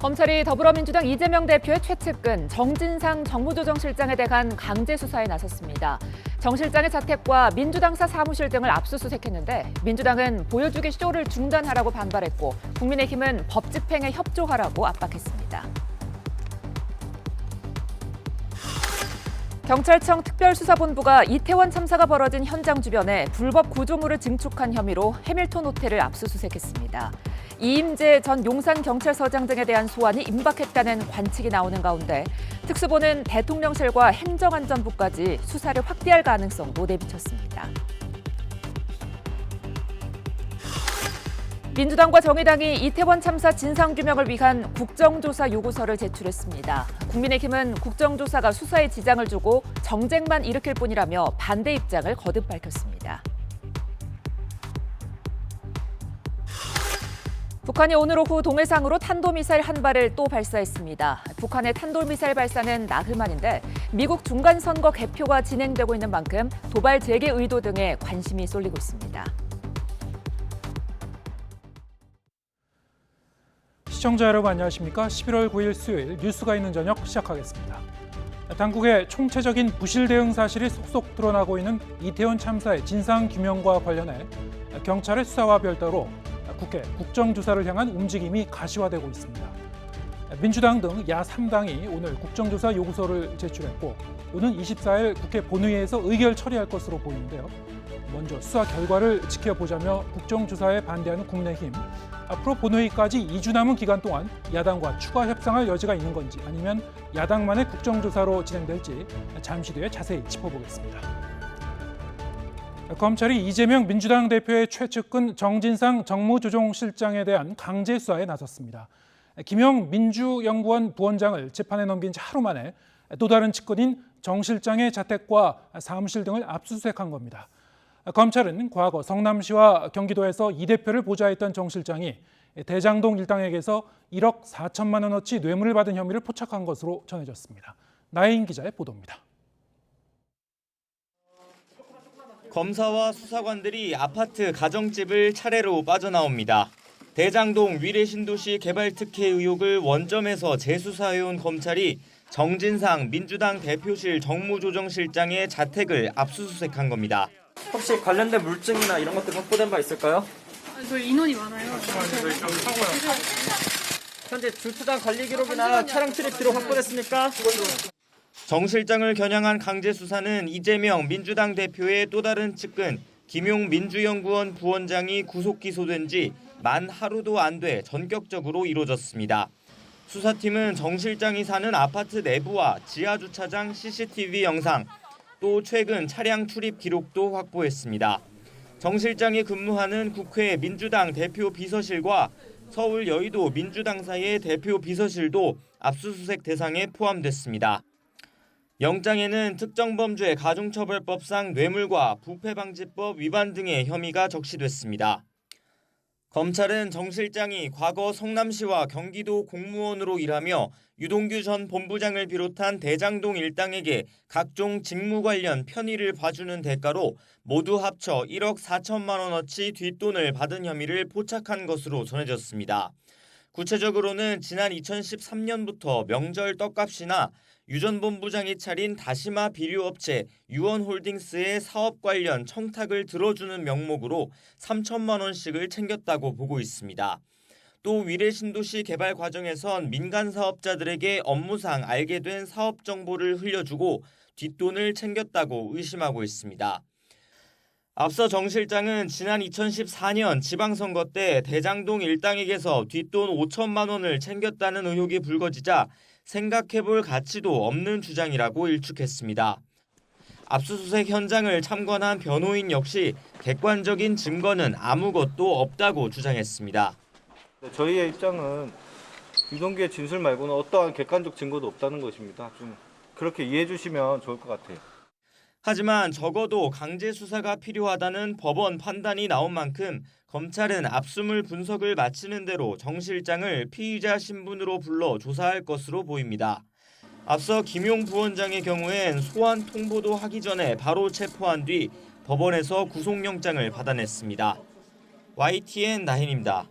검찰이 더불어민주당 이재명 대표의 최측근 정진상 정무조정실장에 대한 강제 수사에 나섰습니다. 정 실장의 자택과 민주당사 사무실 등을 압수수색했는데 민주당은 보여주기 쇼를 중단하라고 반발했고 국민의힘은 법 집행에 협조하라고 압박했습니다. 경찰청 특별수사본부가 이태원 참사가 벌어진 현장 주변에 불법 구조물을 증축한 혐의로 해밀턴 호텔을 압수수색했습니다. 이임재 전 용산경찰서장 등에 대한 소환이 임박했다는 관측이 나오는 가운데 특수본은 대통령실과 행정안전부까지 수사를 확대할 가능성도 내비쳤습니다. 민주당과 정의당이 이태원 참사 진상규명을 위한 국정조사 요구서를 제출했습니다. 국민의힘은 국정조사가 수사에 지장을 주고 정쟁만 일으킬 뿐이라며 반대 입장을 거듭 밝혔습니다. 북한이 오늘 오후 동해상으로 탄도미사일 한 발을 또 발사했습니다. 북한의 탄도미사일 발사는 나흘 만인데 미국 중간선거 개표가 진행되고 있는 만큼 도발 재개 의도 등에 관심이 쏠리고 있습니다. 시청자 여러분 안녕하십니까? 11월 9일 수요일 뉴스가 있는 저녁 시작하겠습니다. 당국의 총체적인 부실 대응 사실이 속속 드러나고 있는 이태원 참사의 진상규명과 관련해 경찰의 수사와 별도로 국회 국정조사를 향한 움직임이 가시화되고 있습니다. 민주당 등 야 3당이 오늘 국정조사 요구서를 제출했고 오는 24일 국회 본회의에서 의결 처리할 것으로 보이는데요. 먼저 수사 결과를 지켜보자며 국정조사에 반대하는 국민의힘, 앞으로 본회의까지 2주 남은 기간 동안 야당과 추가 협상할 여지가 있는 건지 아니면 야당만의 국정조사로 진행될지 잠시 뒤에 자세히 짚어보겠습니다. 검찰이 이재명 민주당 대표의 최측근 정진상 정무조정실장에 대한 강제 수사에 나섰습니다. 김영 민주연구원 부원장을 재판에 넘긴 지 하루 만에 또 다른 측근인 정 실장의 자택과 사무실 등을 압수수색한 겁니다. 검찰은 과거 성남시와 경기도에서 이 대표를 보좌했던 정 실장이 대장동 일당에게서 1억 4천만 원어치 뇌물을 받은 혐의를 포착한 것으로 전해졌습니다. 나혜인 기자의 보도입니다. 검사와 수사관들이 아파트 가정집을 차례로 빠져나옵니다. 대장동 위례신도시 개발 특혜 의혹을 원점에서 재수사해온 검찰이 정진상 민주당 대표실 정무조정실장의 자택을 압수수색한 겁니다. 혹시 관련된 물증이나 이런 것들 확보된 바 있을까요? 저희 인원이 많아요. 현재 주차장 관리 기록이나 차량 출입 기록 확보됐습니까? 정 실장을 겨냥한 강제 수사는 이재명 민주당 대표의 또 다른 측근 김용 민주연구원 부원장이 구속 기소된 지 만 하루도 안 돼 전격적으로 이루어졌습니다. 수사팀은 정 실장이 사는 아파트 내부와 지하 주차장 CCTV 영상, 또 최근 차량 출입 기록도 확보했습니다. 정 실장이 근무하는 국회 민주당 대표 비서실과 서울 여의도 민주당사의 대표 비서실도 압수수색 대상에 포함됐습니다. 영장에는 특정범죄 가중처벌법상 뇌물과 부패방지법 위반 등의 혐의가 적시됐습니다. 검찰은 정 실장이 과거 성남시와 경기도 공무원으로 일하며 유동규 전 본부장을 비롯한 대장동 일당에게 각종 직무 관련 편의를 봐주는 대가로 모두 합쳐 1억 4천만 원어치 뒷돈을 받은 혐의를 포착한 것으로 전해졌습니다. 구체적으로는 지난 2013년부터 명절 떡값이나 유 전 본부장이 차린 다시마 비료업체 유원홀딩스의 사업 관련 청탁을 들어주는 명목으로 3천만 원씩을 챙겼다고 보고 있습니다. 또 위례신도시 개발 과정에선 민간 사업자들에게 업무상 알게 된 사업 정보를 흘려주고 뒷돈을 챙겼다고 의심하고 있습니다. 앞서 정 실장은 지난 2014년 지방선거 때 대장동 일당에게서 뒷돈 5천만 원을 챙겼다는 의혹이 불거지자 생각해볼 가치도 없는 주장이라고 일축했습니다. 압수수색 현장을 참관한 변호인 역시 객관적인 증거는 아무것도 없다고 주장했습니다. 저희의 입장은 유동규의 진술 말고는 어떠한 객관적 증거도 없다는 것입니다. 좀 그렇게 이해해 주시면 좋을 것 같아요. 하지만 적어도 강제 수사가 필요하다는 법원 판단이 나온 만큼 검찰은 압수물 분석을 마치는 대로 정 실장을 피의자 신분으로 불러 조사할 것으로 보입니다. 앞서 김용 부원장의 경우엔 소환 통보도 하기 전에 바로 체포한 뒤 법원에서 구속영장을 받아냈습니다. YTN 나힌입니다.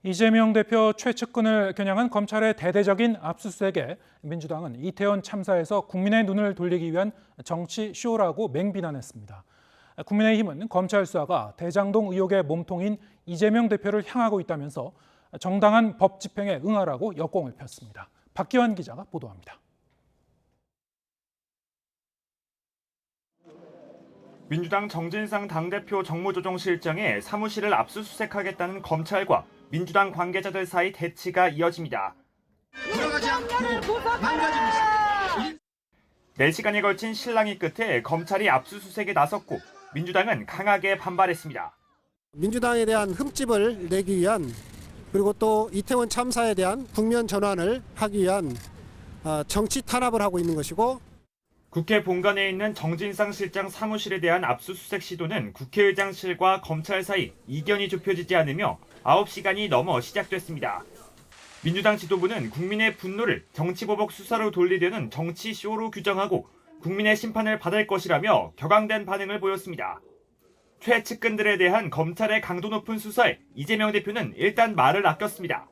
이재명 대표 최측근을 겨냥한 검찰의 대대적인 압수수색에 민주당은 이태원 참사에서 국민의 눈을 돌리기 위한 정치 쇼라고 맹비난했습니다. 국민의힘은 검찰 수사가 대장동 의혹의 몸통인 이재명 대표를 향하고 있다면서 정당한 법 집행에 응하라고 역공을 폈습니다. 박기환 기자가 보도합니다. 민주당 정진상 당대표 정무조정실장의 사무실을 압수수색하겠다는 검찰과 민주당 관계자들 사이 대치가 이어집니다. 4시간에 걸친 실랑이 끝에 검찰이 압수수색에 나섰고 민주당은 강하게 반발했습니다. 민주당에 대한 흠집을 내기 위한 그리고 또 이태원 참사에 대한 국면 전환을 하기 위한 정치 탄압을 하고 있는 것이고 국회 본관에 있는 정진상 실장 사무실에 대한 압수수색 시도는 국회의장실과 검찰 사이 이견이 좁혀지지 않으며 9시간이 넘어 시작됐습니다. 민주당 지도부는 국민의 분노를 정치보복 수사로 돌리려는 정치쇼로 규정하고 국민의 심판을 받을 것이라며 격앙된 반응을 보였습니다. 최측근들에 대한 검찰의 강도 높은 수사에 이재명 대표는 일단 말을 아꼈습니다.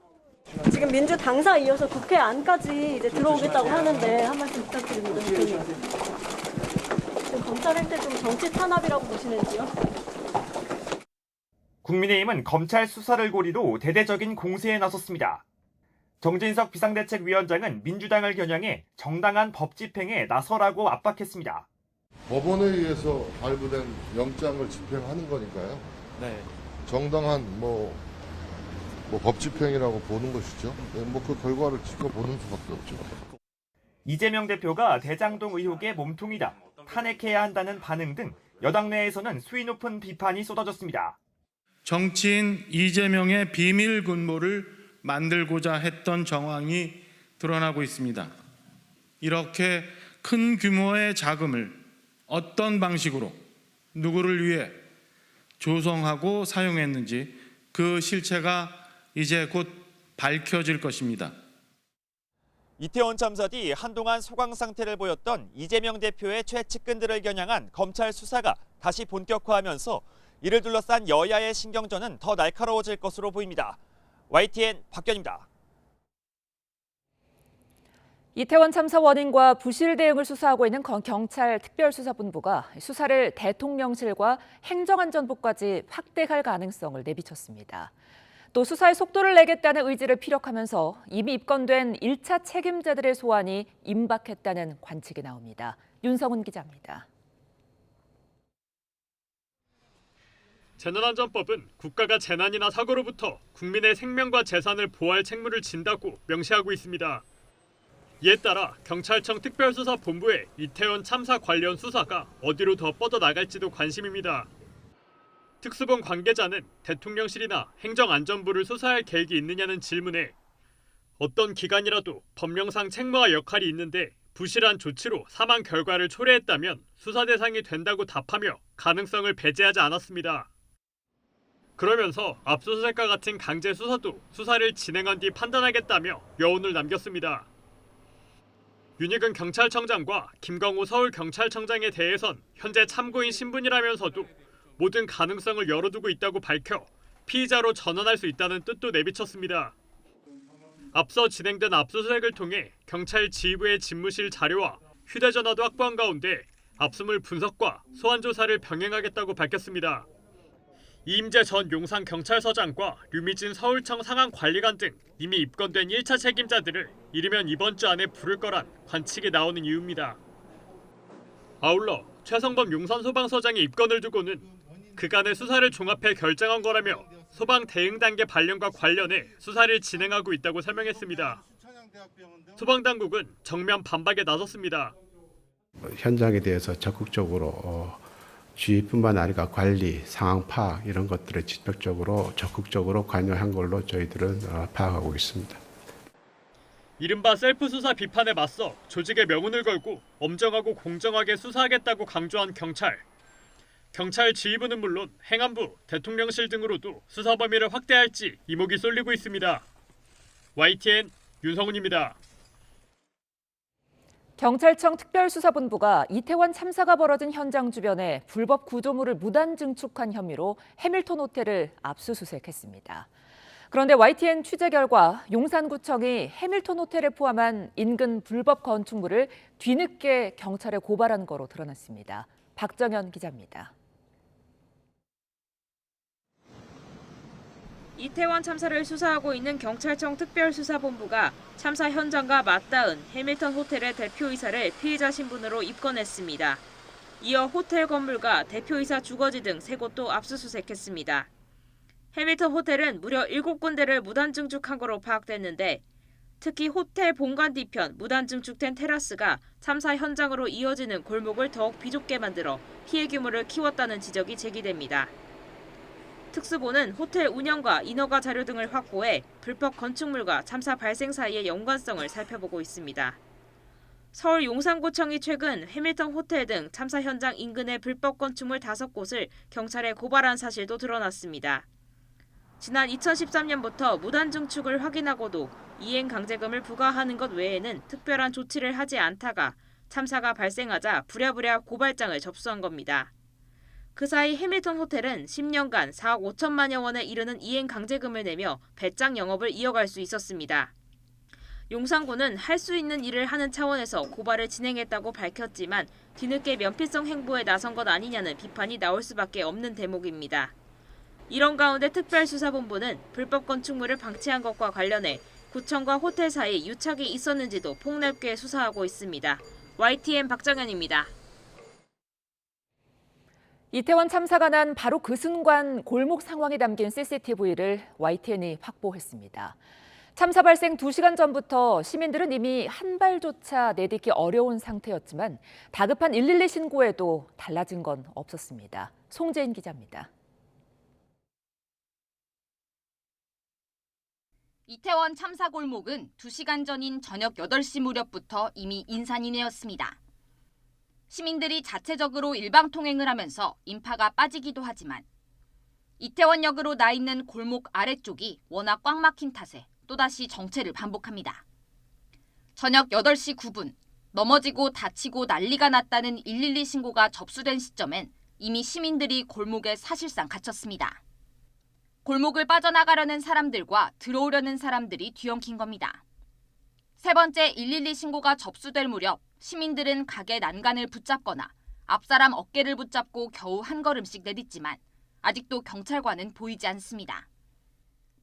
지금 민주 당사 이어서 국회 안까지 이제 들어오겠다고 하는데 한 말씀 부탁드립니다. 대표님. 지금 검찰 행태 좀 정치 탄압이라고 보시는지요? 국민의힘은 검찰 수사를 고리로 대대적인 공세에 나섰습니다. 정진석 비상대책위원장은 민주당을 겨냥해 정당한 법 집행에 나서라고 압박했습니다. 법원에 의해서 발부된 영장을 집행하는 거니까요. 네. 정당한 법 집행이라고 보는 것이죠. 그 결과를 지켜보는 수밖에 없죠. 이재명 대표가 대장동 의혹의 몸통이다, 탄핵해야 한다는 반응 등 여당 내에서는 수위 높은 비판이 쏟아졌습니다. 정치인 이재명의 비밀 군모를 만들고자 했던 정황이 드러나고 있습니다. 이렇게 큰 규모의 자금을 어떤 방식으로 누구를 위해 조성하고 사용했는지 그 실체가 이제 곧 밝혀질 것입니다. 이태원 참사 뒤 한동안 소강 상태를 보였던 이재명 대표의 최측근들을 겨냥한 검찰 수사가 다시 본격화하면서 이를 둘러싼 여야의 신경전은 더 날카로워질 것으로 보입니다. YTN 박견입니다. 이태원 참사 원인과 부실 대응을 수사하고 있는 경찰 특별수사본부가 수사를 대통령실과 행정안전부까지 확대할 가능성을 내비쳤습니다. 또 수사의 속도를 내겠다는 의지를 피력하면서 이미 입건된 1차 책임자들의 소환이 임박했다는 관측이 나옵니다. 윤성훈 기자입니다. 재난안전법은 국가가 재난이나 사고로부터 국민의 생명과 재산을 보호할 책무를 진다고 명시하고 있습니다. 이에 따라 경찰청 특별수사본부의 이태원 참사 관련 수사가 어디로 더 뻗어나갈지도 관심입니다. 특수본 관계자는 대통령실이나 행정안전부를 수사할 계획이 있느냐는 질문에 어떤 기관이라도 법령상 책무와 역할이 있는데 부실한 조치로 사망 결과를 초래했다면 수사 대상이 된다고 답하며 가능성을 배제하지 않았습니다. 그러면서 압수수색과 같은 강제 수사도 수사를 진행한 뒤 판단하겠다며 여운을 남겼습니다. 윤익은 경찰청장과 김광호 서울경찰청장에 대해선 현재 참고인 신분이라면서도 모든 가능성을 열어두고 있다고 밝혀 피의자로 전환할 수 있다는 뜻도 내비쳤습니다. 앞서 진행된 압수수색을 통해 경찰 지휘부의 집무실 자료와 휴대전화도 확보한 가운데 압수물 분석과 소환 조사를 병행하겠다고 밝혔습니다. 이임재 전 용산경찰서장과 류미진 서울청 상황관리관 등 이미 입건된 1차 책임자들을 이르면 이번 주 안에 부를 거란 관측이 나오는 이유입니다. 아울러 최성범 용산소방서장의 입건을 두고는 그간의 수사를 종합해 결정한 거라며 소방 대응 단계 발령과 관련해 수사를 진행하고 있다고 설명했습니다. 소방당국은 정면 반박에 나섰습니다. 현장에 대해서 적극적으로 주의뿐만 아니라 관리, 상황 파악 이런 것들을 직접적으로 적극적으로 관여한 걸로 저희들은 파악하고 있습니다. 이른바 셀프 수사 비판에 맞서 조직의 명운을 걸고 엄정하고 공정하게 수사하겠다고 강조한 경찰. 경찰 지휘부는 물론 행안부, 대통령실 등으로도 수사 범위를 확대할지 이목이 쏠리고 있습니다. YTN 윤성훈입니다. 경찰청 특별수사본부가 이태원 참사가 벌어진 현장 주변에 불법 구조물을 무단 증축한 혐의로 해밀턴 호텔을 압수수색했습니다. 그런데 YTN 취재 결과 용산구청이 해밀턴 호텔을 포함한 인근 불법 건축물을 뒤늦게 경찰에 고발한 거로 드러났습니다. 박정현 기자입니다. 이태원 참사를 수사하고 있는 경찰청 특별수사본부가 참사 현장과 맞닿은 해밀턴 호텔의 대표이사를 피의자 신분으로 입건했습니다. 이어 호텔 건물과 대표이사 주거지 등 3곳도 압수수색했습니다. 해밀턴 호텔은 무려 7군데를 무단 증축한 거로 파악됐는데 특히 호텔 본관 뒤편 무단 증축된 테라스가 참사 현장으로 이어지는 골목을 더욱 비좁게 만들어 피해 규모를 키웠다는 지적이 제기됩니다. 특수본은 호텔 운영과 인허가 자료 등을 확보해 불법 건축물과 참사 발생 사이의 연관성을 살펴보고 있습니다. 서울 용산구청이 최근 해밀턴 호텔 등 참사 현장 인근의 불법 건축물 5곳을 경찰에 고발한 사실도 드러났습니다. 지난 2013년부터 무단 증축을 확인하고도 이행 강제금을 부과하는 것 외에는 특별한 조치를 하지 않다가 참사가 발생하자 부랴부랴 고발장을 접수한 겁니다. 그 사이 해밀턴 호텔은 10년간 4억 5천만여 원에 이르는 이행 강제금을 내며 배짱 영업을 이어갈 수 있었습니다. 용산구는 할 수 있는 일을 하는 차원에서 고발을 진행했다고 밝혔지만 뒤늦게 면피성 행보에 나선 것 아니냐는 비판이 나올 수밖에 없는 대목입니다. 이런 가운데 특별수사본부는 불법 건축물을 방치한 것과 관련해 구청과 호텔 사이 유착이 있었는지도 폭넓게 수사하고 있습니다. YTN 박정현입니다. 이태원 참사가 난 바로 그 순간 골목 상황이 담긴 CCTV를 YTN이 확보했습니다. 참사 발생 2시간 전부터 시민들은 이미 한 발조차 내딛기 어려운 상태였지만 다급한 112 신고에도 달라진 건 없었습니다. 송재인 기자입니다. 이태원 참사 골목은 2시간 전인 저녁 8시 무렵부터 이미 인산인해였습니다. 시민들이 자체적으로 일방통행을 하면서 인파가 빠지기도 하지만 이태원역으로 나 있는 골목 아래쪽이 워낙 꽉 막힌 탓에 또다시 정체를 반복합니다. 저녁 8시 9분, 넘어지고 다치고 난리가 났다는 112 신고가 접수된 시점엔 이미 시민들이 골목에 사실상 갇혔습니다. 골목을 빠져나가려는 사람들과 들어오려는 사람들이 뒤엉킨 겁니다. 세 번째 112 신고가 접수될 무렵 시민들은 가게 난간을 붙잡거나 앞사람 어깨를 붙잡고 겨우 한 걸음씩 내딛지만 아직도 경찰관은 보이지 않습니다.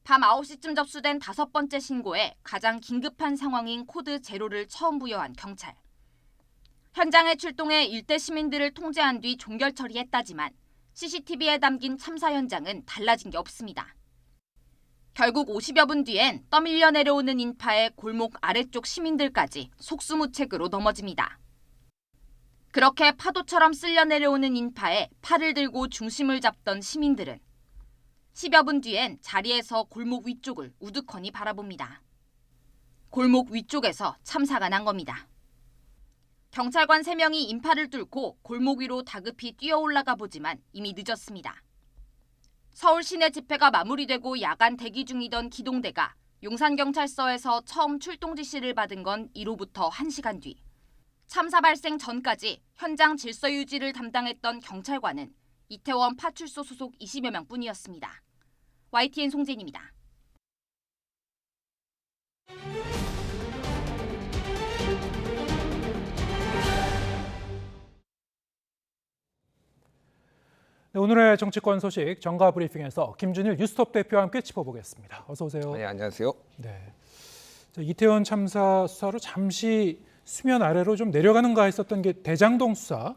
밤 9시쯤 접수된 5번째 신고에 가장 긴급한 상황인 코드 제로를 처음 부여한 경찰. 현장에 출동해 일대 시민들을 통제한 뒤 종결 처리했다지만 CCTV에 담긴 참사 현장은 달라진 게 없습니다. 결국 50여 분 뒤엔 떠밀려 내려오는 인파에 골목 아래쪽 시민들까지 속수무책으로 넘어집니다. 그렇게 파도처럼 쓸려 내려오는 인파에 팔을 들고 중심을 잡던 시민들은 10여 분 뒤엔 자리에서 골목 위쪽을 우두커니 바라봅니다. 골목 위쪽에서 참사가 난 겁니다. 경찰관 3명이 인파를 뚫고 골목 위로 다급히 뛰어 올라가 보지만 이미 늦었습니다. 서울 시내 집회가 마무리되고 야간 대기 중이던 기동대가 용산경찰서에서 처음 출동 지시를 받은 건 이로부터 1시간 뒤. 참사 발생 전까지 현장 질서 유지를 담당했던 경찰관은 이태원 파출소 소속 20여 명뿐이었습니다. YTN 송진입니다. 네, 오늘의 정치권 소식 정가 브리핑에서 김준일 뉴스톱 대표와 함께 짚어보겠습니다. 어서 오세요. 네, 안녕하세요. 네, 이태원 참사 수사로 잠시 수면 아래로 좀 내려가는가 했었던 게 대장동 수사.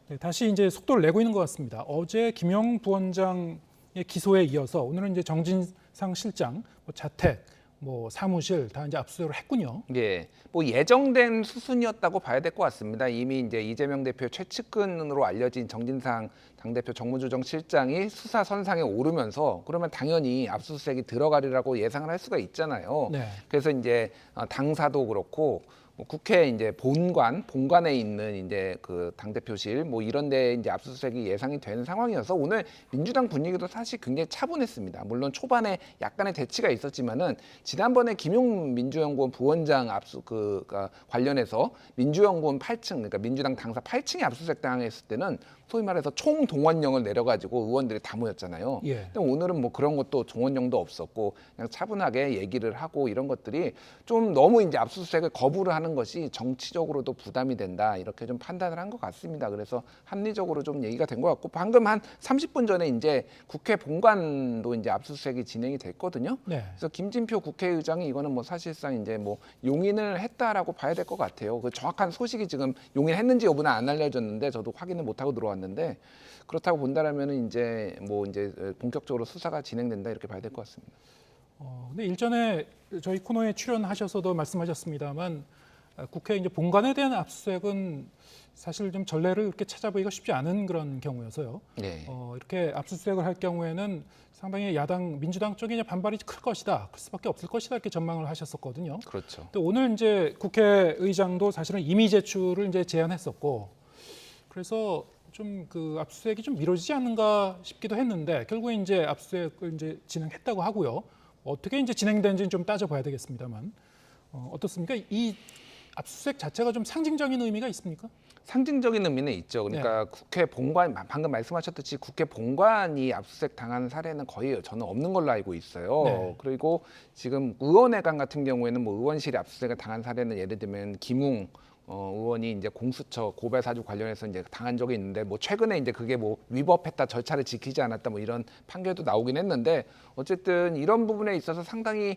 네, 다시 이제 속도를 내고 있는 것 같습니다. 어제 김영 부원장의 기소에 이어서 오늘은 이제 정진상 실장 자택, 사무실 다 이제 압수수색을 했군요. 예, 예정된 수순이었다고 봐야 될 것 같습니다. 이미 이제 이재명 대표 최측근으로 알려진 정진상 당대표 정무조정실장이 수사 선상에 오르면서 그러면 당연히 압수수색이 들어가리라고 예상을 할 수가 있잖아요. 네. 그래서 이제 당사도 그렇고 뭐 국회 이제 본관에 있는 이제 그 당대표실 뭐 이런 데 이제 압수수색이 예상이 되는 상황이어서 오늘 민주당 분위기도 사실 굉장히 차분했습니다. 물론 초반에 약간의 대치가 있었지만은 지난번에 김용 민주연구원 부원장 관련해서 민주연구원 8층 그러니까 민주당 당사 8층에 압수수색 당했을 때는 소위 말해서 총동원령을 내려가지고 의원들이 다 모였잖아요. 예. 근데 오늘은 뭐 그런 것도 동원령도 없었고 그냥 차분하게 얘기를 하고 이런 것들이 좀 너무 이제 압수수색을 거부를 하는 것이 정치적으로도 부담이 된다 이렇게 좀 판단을 한 것 같습니다. 그래서 합리적으로 좀 얘기가 된 것 같고 방금 한 30분 전에 이제 국회 본관도 이제 압수수색이 진행이 됐거든요. 네. 그래서 김진표 국회의장이 이거는 뭐 사실상 이제 뭐 용인을 했다라고 봐야 될 것 같아요. 그 정확한 소식이 지금 용인했는지 여부는 안 알려졌는데 저도 확인을 못 하고 들어왔는데 그렇다고 본다라면은 이제 뭐 이제 본격적으로 수사가 진행된다 이렇게 봐야 될 것 같습니다. 근데 일전에 저희 코너에 출연하셔서도 말씀하셨습니다만 국회 이제 본관에 대한 압수수색은 사실 좀 전례를 이렇게 찾아보기가 쉽지 않은 그런 경우여서요. 네. 이렇게 압수수색을 할 경우에는 상당히 야당 민주당 쪽에 이제 반발이 클 것이다, 클 수밖에 없을 것이다 이렇게 전망을 하셨었거든요. 그렇죠. 근데 오늘 이제 국회의장도 사실은 임의 제출을 이제 제안했었고, 그래서 좀 그 압수수색이 좀 미뤄지지 않는가 싶기도 했는데 결국에 이제 압수수색을 이제 진행했다고 하고요. 어떻게 이제 진행되는지는 좀 따져봐야 되겠습니다만 어떻습니까? 이 압수수색 자체가 좀 상징적인 의미가 있습니까? 상징적인 의미는 있죠. 그러니까 국회 본관 방금 말씀하셨듯이 국회 본관이 압수수색 당한 사례는 거의 저는 없는 걸로 알고 있어요. 네. 그리고 지금 의원회관 같은 경우에는 뭐 의원실이 압수수색을 당한 사례는 예를 들면 김웅 의원이 이제 공수처 고발 사주 관련해서 이제 당한 적이 있는데 뭐 최근에 이제 그게 뭐 위법했다 절차를 지키지 않았다 뭐 이런 판결도 나오긴 했는데 어쨌든 이런 부분에 있어서 상당히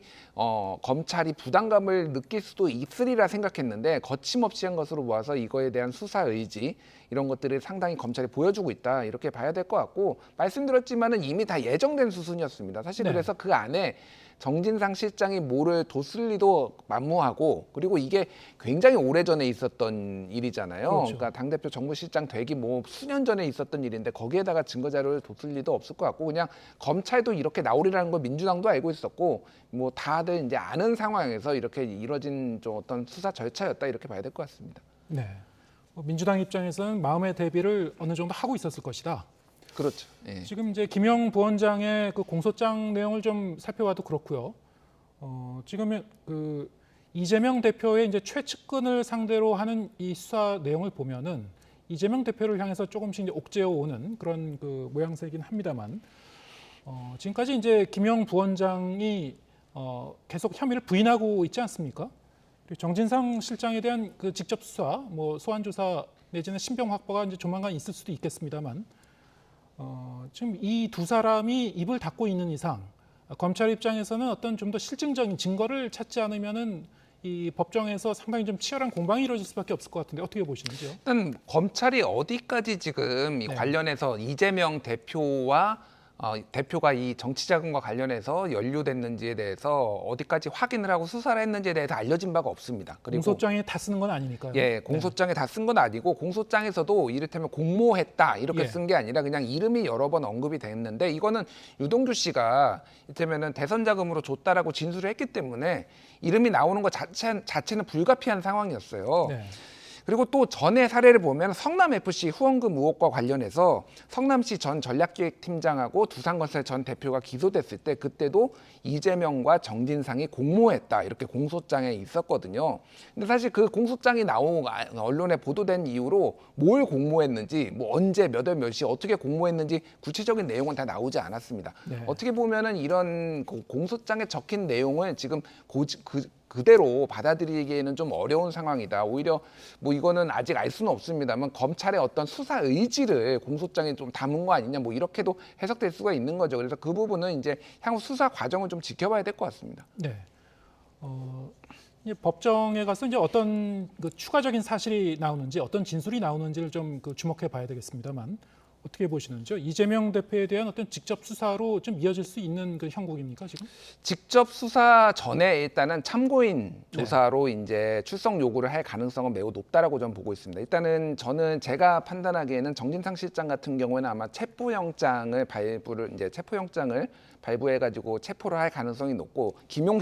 검찰이 부담감을 느낄 수도 있으리라 생각했는데 거침없이 한 것으로 보아서 이거에 대한 수사 의지 이런 것들을 상당히 검찰이 보여주고 있다 이렇게 봐야 될 것 같고 말씀드렸지만은 이미 다 예정된 수순이었습니다. 사실 네. 그래서 그 안에 정진상 실장이 뭐를 뒀을 리도 만무하고 그리고 이게 굉장히 오래전에 있었던 일이잖아요. 그렇죠. 그러니까 당대표 정무실장 되기 뭐 수년 전에 있었던 일인데 거기에다가 증거자료를 뒀을 리도 없을 것 같고 그냥 검찰도 이렇게 나오리라는 걸 민주당도 알고 있었고 뭐 다들 이제 아는 상황에서 이렇게 이뤄진 좀 어떤 수사 절차였다 이렇게 봐야 될 것 같습니다. 네. 민주당 입장에서는 마음의 대비를 어느 정도 하고 있었을 것이다. 그렇죠. 예. 지금 이제 김영 부원장의 그 공소장 내용을 좀 살펴봐도 그렇고요. 지금 그 이재명 대표의 이제 최측근을 상대로 하는 이 수사 내용을 보면은 이재명 대표를 향해서 조금씩 이제 옥죄어 오는 그런 그 모양새이긴 합니다만 지금까지 이제 김영 부원장이 계속 혐의를 부인하고 있지 않습니까? 그리고 정진상 실장에 대한 그 직접 수사, 뭐 소환 조사 내지는 신병 확보가 이제 조만간 있을 수도 있겠습니다만. 지금 이 두 사람이 입을 닫고 있는 이상 검찰 입장에서는 어떤 좀 더 실증적인 증거를 찾지 않으면은 이 법정에서 상당히 좀 치열한 공방이 이루어질 수밖에 없을 것 같은데 어떻게 보시는지요? 일단 검찰이 어디까지 지금 이 관련해서 이재명 대표가 이 정치자금과 관련해서 연루됐는지에 대해서 어디까지 확인을 하고 수사를 했는지에 대해서 알려진 바가 없습니다. 그리고 공소장에 다 쓰는 건 아니니까요. 예, 공소장에 다 쓴 건 아니고 공소장에서도 이를테면 공모했다 이렇게 쓴 게 아니라 그냥 이름이 여러 번 언급이 됐는데 이거는 유동규 씨가 이를테면은 대선 자금으로 줬다라고 진술을 했기 때문에 이름이 나오는 것 자체는 불가피한 상황이었어요. 네. 그리고 또 전의 사례를 보면 성남FC 후원금 의혹과 관련해서 성남시 전 전략기획팀장하고 두산건설 전 대표가 기소됐을 때 그때도 이재명과 정진상이 공모했다 이렇게 공소장에 있었거든요. 근데 사실 그 공소장이 언론에 보도된 이후로 뭘 공모했는지 뭐 언제 몇 월 몇 시 어떻게 공모했는지 구체적인 내용은 다 나오지 않았습니다. 네. 어떻게 보면은 이런 공소장에 적힌 내용을 지금 그대로 받아들이기에는 좀 어려운 상황이다. 오히려 뭐 이거는 아직 알 수는 없습니다만 검찰의 어떤 수사 의지를 공소장에 좀 담은 거 아니냐 뭐 이렇게도 해석될 수가 있는 거죠. 그래서 그 부분은 이제 향후 수사 과정을 좀 지켜봐야 될 것 같습니다. 네. 이제 법정에 가서 이제 어떤 그 추가적인 사실이 나오는지 어떤 진술이 나오는지를 좀 그 주목해 봐야 되겠습니다만 어떻게 보시는지요? 이재명 대표에 대한 어떤 직접 수사로 좀 이어질 수 있는 그 형국입니까 지금? 직접 수사 전에 일단은 참고인 조사로 이제 출석 요구를 할 가능성은 매우 높다라고 저는 보고 있습니다. 일단은 제가 판단하기에는 정진상 실장 같은 경우에는 아마 체포영장을 발부해가지고 체포를 할 가능성이 높고 김용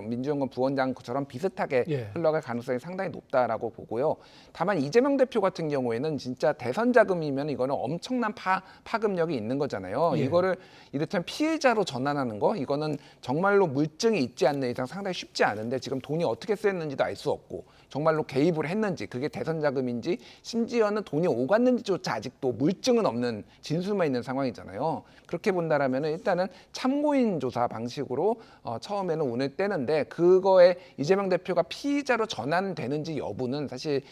민주연구원 부원장처럼 비슷하게 예. 흘러갈 가능성이 상당히 높다라고 보고요. 다만 이재명 대표 같은 경우에는 진짜 대선 자금이면 이거는 엄청난 파급력이 있는 거잖아요. 예. 이거를 이를테면 피해자로 전환하는 거 이거는 정말로 물증이 있지 않는 이상 상당히 쉽지 않은데 지금 돈이 어떻게 쓰였는지도 알 수 없고 정말로 개입을 했는지 그게 대선 자금인지 심지어는 돈이 오갔는지조차 아직도 물증은 없는 진술만 있는 상황이잖아요. 그렇게 본다라면 일단은 참고인 조사 방식으로 처음에는 운을 떼는데 그거에 이재명 대표가 피의자로 전환되는지 여부는 사실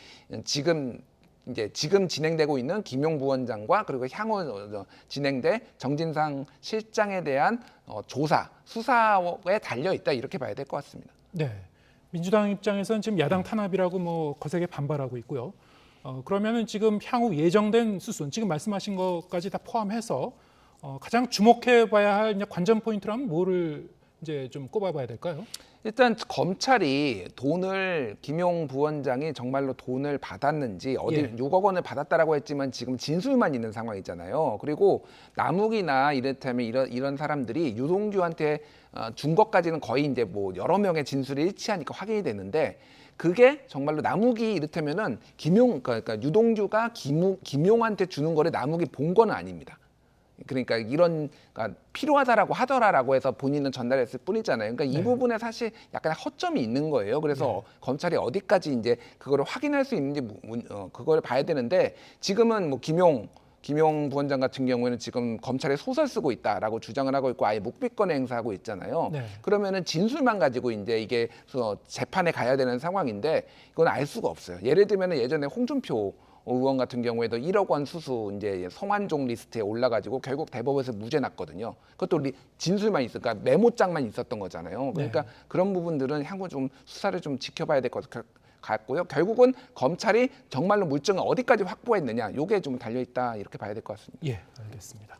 지금 진행되고 있는 김용 부원장과 그리고 향후 진행될 정진상 실장에 대한 수사에 달려 있다 이렇게 봐야 될 것 같습니다. 네. 민주당 입장에서는 지금 야당 탄압이라고 뭐 거세게 반발하고 있고요. 그러면은 지금 향후 예정된 수순, 지금 말씀하신 것까지 다 포함해서 가장 주목해봐야 할 이제 관전 포인트라면 뭐를 이제 좀 꼽아봐야 될까요? 일단 검찰이 김용 부원장이 정말로 돈을 받았는지 6억 원을 받았다라고 했지만 지금 진술만 있는 상황이잖아요. 그리고 남욱이나 이를테면 이런 사람들이 유동규한테 준 것까지는 거의 이제 뭐 여러 명의 진술이 일치하니까 확인이 되는데 그게 정말로 남욱이 이를테면은 그러니까 유동규가 김용한테 주는 거를 남욱이 본 건 아닙니다. 그러니까 필요하다라고 하더라라고 해서 본인은 전달했을 뿐이잖아요. 그러니까 이 부분에 사실 약간 허점이 있는 거예요. 그래서 검찰이 어디까지 이제 그거를 확인할 수 있는지 그걸 봐야 되는데 지금은 뭐 김용 부원장 같은 경우에는 지금 검찰에 소설 쓰고 있다라고 주장을 하고 있고 아예 묵비권을 행사하고 있잖아요. 네. 그러면은 진술만 가지고 이제 이게 재판에 가야 되는 상황인데 이건 알 수가 없어요. 예를 들면은 예전에 홍준표 의원 같은 경우에도 1억 원 수수 이제 성완종 리스트에 올라가지고 결국 대법원에서 무죄 났거든요. 그것도 진술만 그러니까 메모장만 있었던 거잖아요. 그러니까 그런 부분들은 향후 좀 수사를 좀 지켜봐야 될 것 같고요. 결국은 검찰이 정말로 물증을 어디까지 확보했느냐, 요게 좀 달려 있다 이렇게 봐야 될 것 같습니다. 예, 알겠습니다.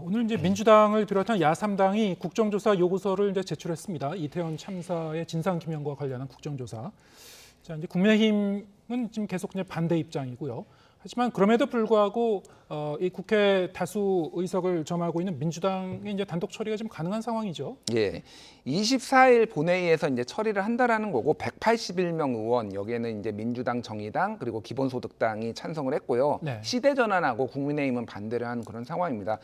오늘 이제 민주당을 비롯한 야3당이 국정조사 요구서를 이제 제출했습니다. 이태원 참사의 진상 규명과 관련한 국정조사. 자, 이제 국민의힘은 지금 계속 이제 반대 입장이고요. 하지만 그럼에도 불구하고 이 국회 다수 의석을 점하고 있는 민주당의 이제 단독 처리가 좀 가능한 상황이죠. 예, 24일 본회의에서 이제 처리를 한다라는 거고 181명 의원 여기에는 이제 민주당, 정의당 그리고 기본소득당이 찬성을 했고요. 네. 시대전환하고 국민의힘은 반대를 한 그런 상황입니다.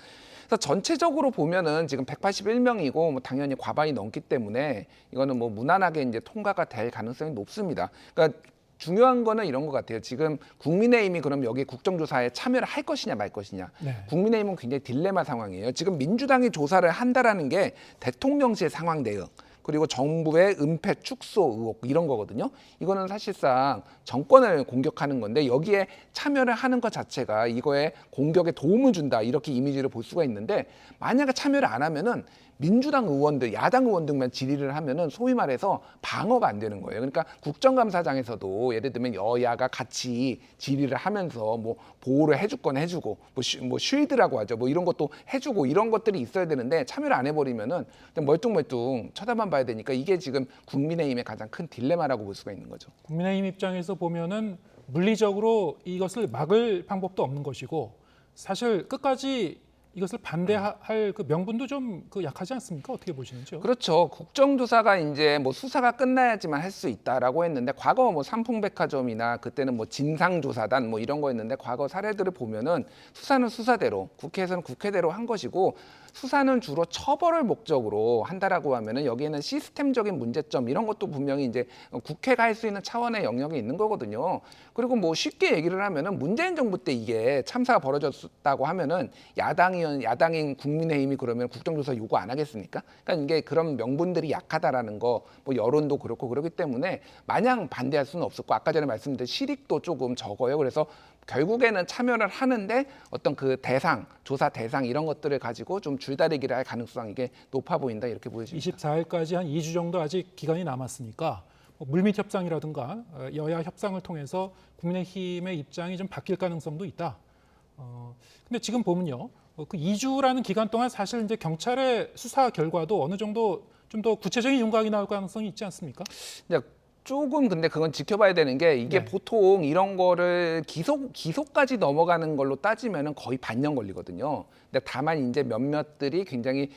그래서 전체적으로 보면은 지금 181명이고 뭐 당연히 과반이 넘기 때문에 이거는 뭐 무난하게 이제 통과가 될 가능성이 높습니다. 그러니까 중요한 거는 이런 것 같아요. 지금 국민의힘이 그럼 여기 국정조사에 참여를 할 것이냐 말 것이냐. 네. 국민의힘은 굉장히 딜레마 상황이에요. 지금 민주당이 조사를 한다라는 게 대통령실 상황 대응 그리고 정부의 은폐 축소 의혹 이런 거거든요. 이거는 사실상 정권을 공격하는 건데 여기에 참여를 하는 것 자체가 이거에 공격에 도움을 준다 이렇게 이미지를 볼 수가 있는데 만약에 참여를 안 하면은 민주당 의원들, 야당 의원들만 질의를 하면은 소위 말해서 방어가 안 되는 거예요. 그러니까 국정감사장에서도 예를 들면 여야가 같이 질의를 하면서 뭐 보호를 해줄 건 해주고 뭐 쉴드라고 하죠. 뭐 이런 것도 해주고 이런 것들이 있어야 되는데 참여를 안 해버리면은 그냥 멀뚱멀뚱 쳐다만 봐야 되니까 이게 지금 국민의힘의 가장 큰 딜레마라고 볼 수가 있는 거죠. 국민의힘 입장에서 보면은 물리적으로 이것을 막을 방법도 없는 것이고 사실 끝까지 이것을 반대할 그 명분도 좀 약하지 않습니까? 어떻게 보시는지요? 그렇죠. 국정조사가 이제 뭐 수사가 끝나야지만 할 수 있다라고 했는데 과거 뭐 삼풍백화점이나 그때는 뭐 진상조사단 뭐 이런 거였는데 과거 사례들을 보면은 수사는 수사대로 국회에서는 국회대로 한 것이고 수사는 주로 처벌을 목적으로 한다라고 하면은 여기에는 시스템적인 문제점 이런 것도 분명히 이제 국회가 할 수 있는 차원의 영역이 있는 거거든요. 그리고 뭐 쉽게 얘기를 하면은 문재인 정부 때 이게 참사가 벌어졌다고 하면은 야당인 국민의힘이 그러면 국정조사 요구 안 하겠습니까? 그러니까 이게 그런 명분들이 약하다라는 거, 뭐 여론도 그렇고 그렇기 때문에 마냥 반대할 수는 없었고 아까 전에 말씀드린 실익도 조금 적어요. 그래서 결국에는 참여를 하는데 어떤 그 조사 대상 이런 것들을 가지고 좀 줄다리기를 할 가능성이 이게 높아 보인다 이렇게 보여집니다. 24일까지 한 2주 정도 아직 기간이 남았으니까 물밑 협상이라든가 여야 협상을 통해서 국민의힘의 입장이 좀 바뀔 가능성도 있다. 근데 지금 보면요, 그 2주라는 기간 동안 사실 이제 경찰의 수사 결과도 어느 정도 좀 더 구체적인 윤곽이 나올 가능성이 있지 않습니까? 조금 근데 그건 지켜봐야 되는 게 이게 네. 보통 이런 거를 기소까지 넘어가는 걸로 따지면은 거의 반년 걸리거든요. 근데 다만 이제 몇몇들이 굉장히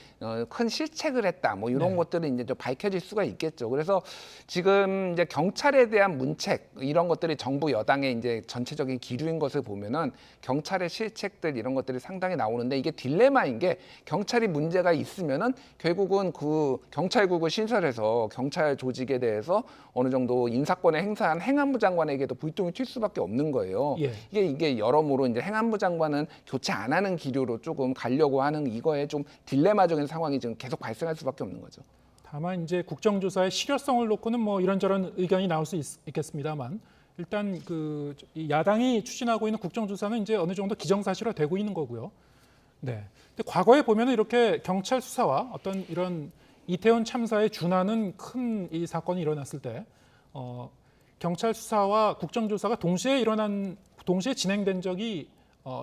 큰 실책을 했다 뭐 이런 네. 것들은 이제 좀 밝혀질 수가 있겠죠. 그래서 지금 이제 경찰에 대한 문책 이런 것들이 정부 여당의 이제 전체적인 기류인 것을 보면은 경찰의 실책들 이런 것들이 상당히 나오는데 이게 딜레마인 게 경찰이 문제가 있으면은 결국은 그 경찰국을 신설해서 경찰 조직에 대해서 어느 정도 인사권을 행사한 행안부 장관에게도 불똥이 튈 수밖에 없는 거예요. 예. 이게 여러모로 이제 행안부 장관은 교체 안 하는 기류로 조금 가려고 하는 이거에 좀 딜레마적인 상황이 지금 계속 발생할 수밖에 없는 거죠. 다만 이제 국정조사의 실효성을 놓고는 뭐 이런저런 의견이 나올 수 있겠습니다만 일단 이 야당이 추진하고 있는 국정조사는 이제 어느 정도 기정사실화되고 있는 거고요. 네. 근데 과거에 보면은 이렇게 경찰 수사와 어떤 이런 이태원 참사에 준하는 큰 이 사건이 일어났을 때 경찰 수사와 국정조사가 동시에 진행된 적이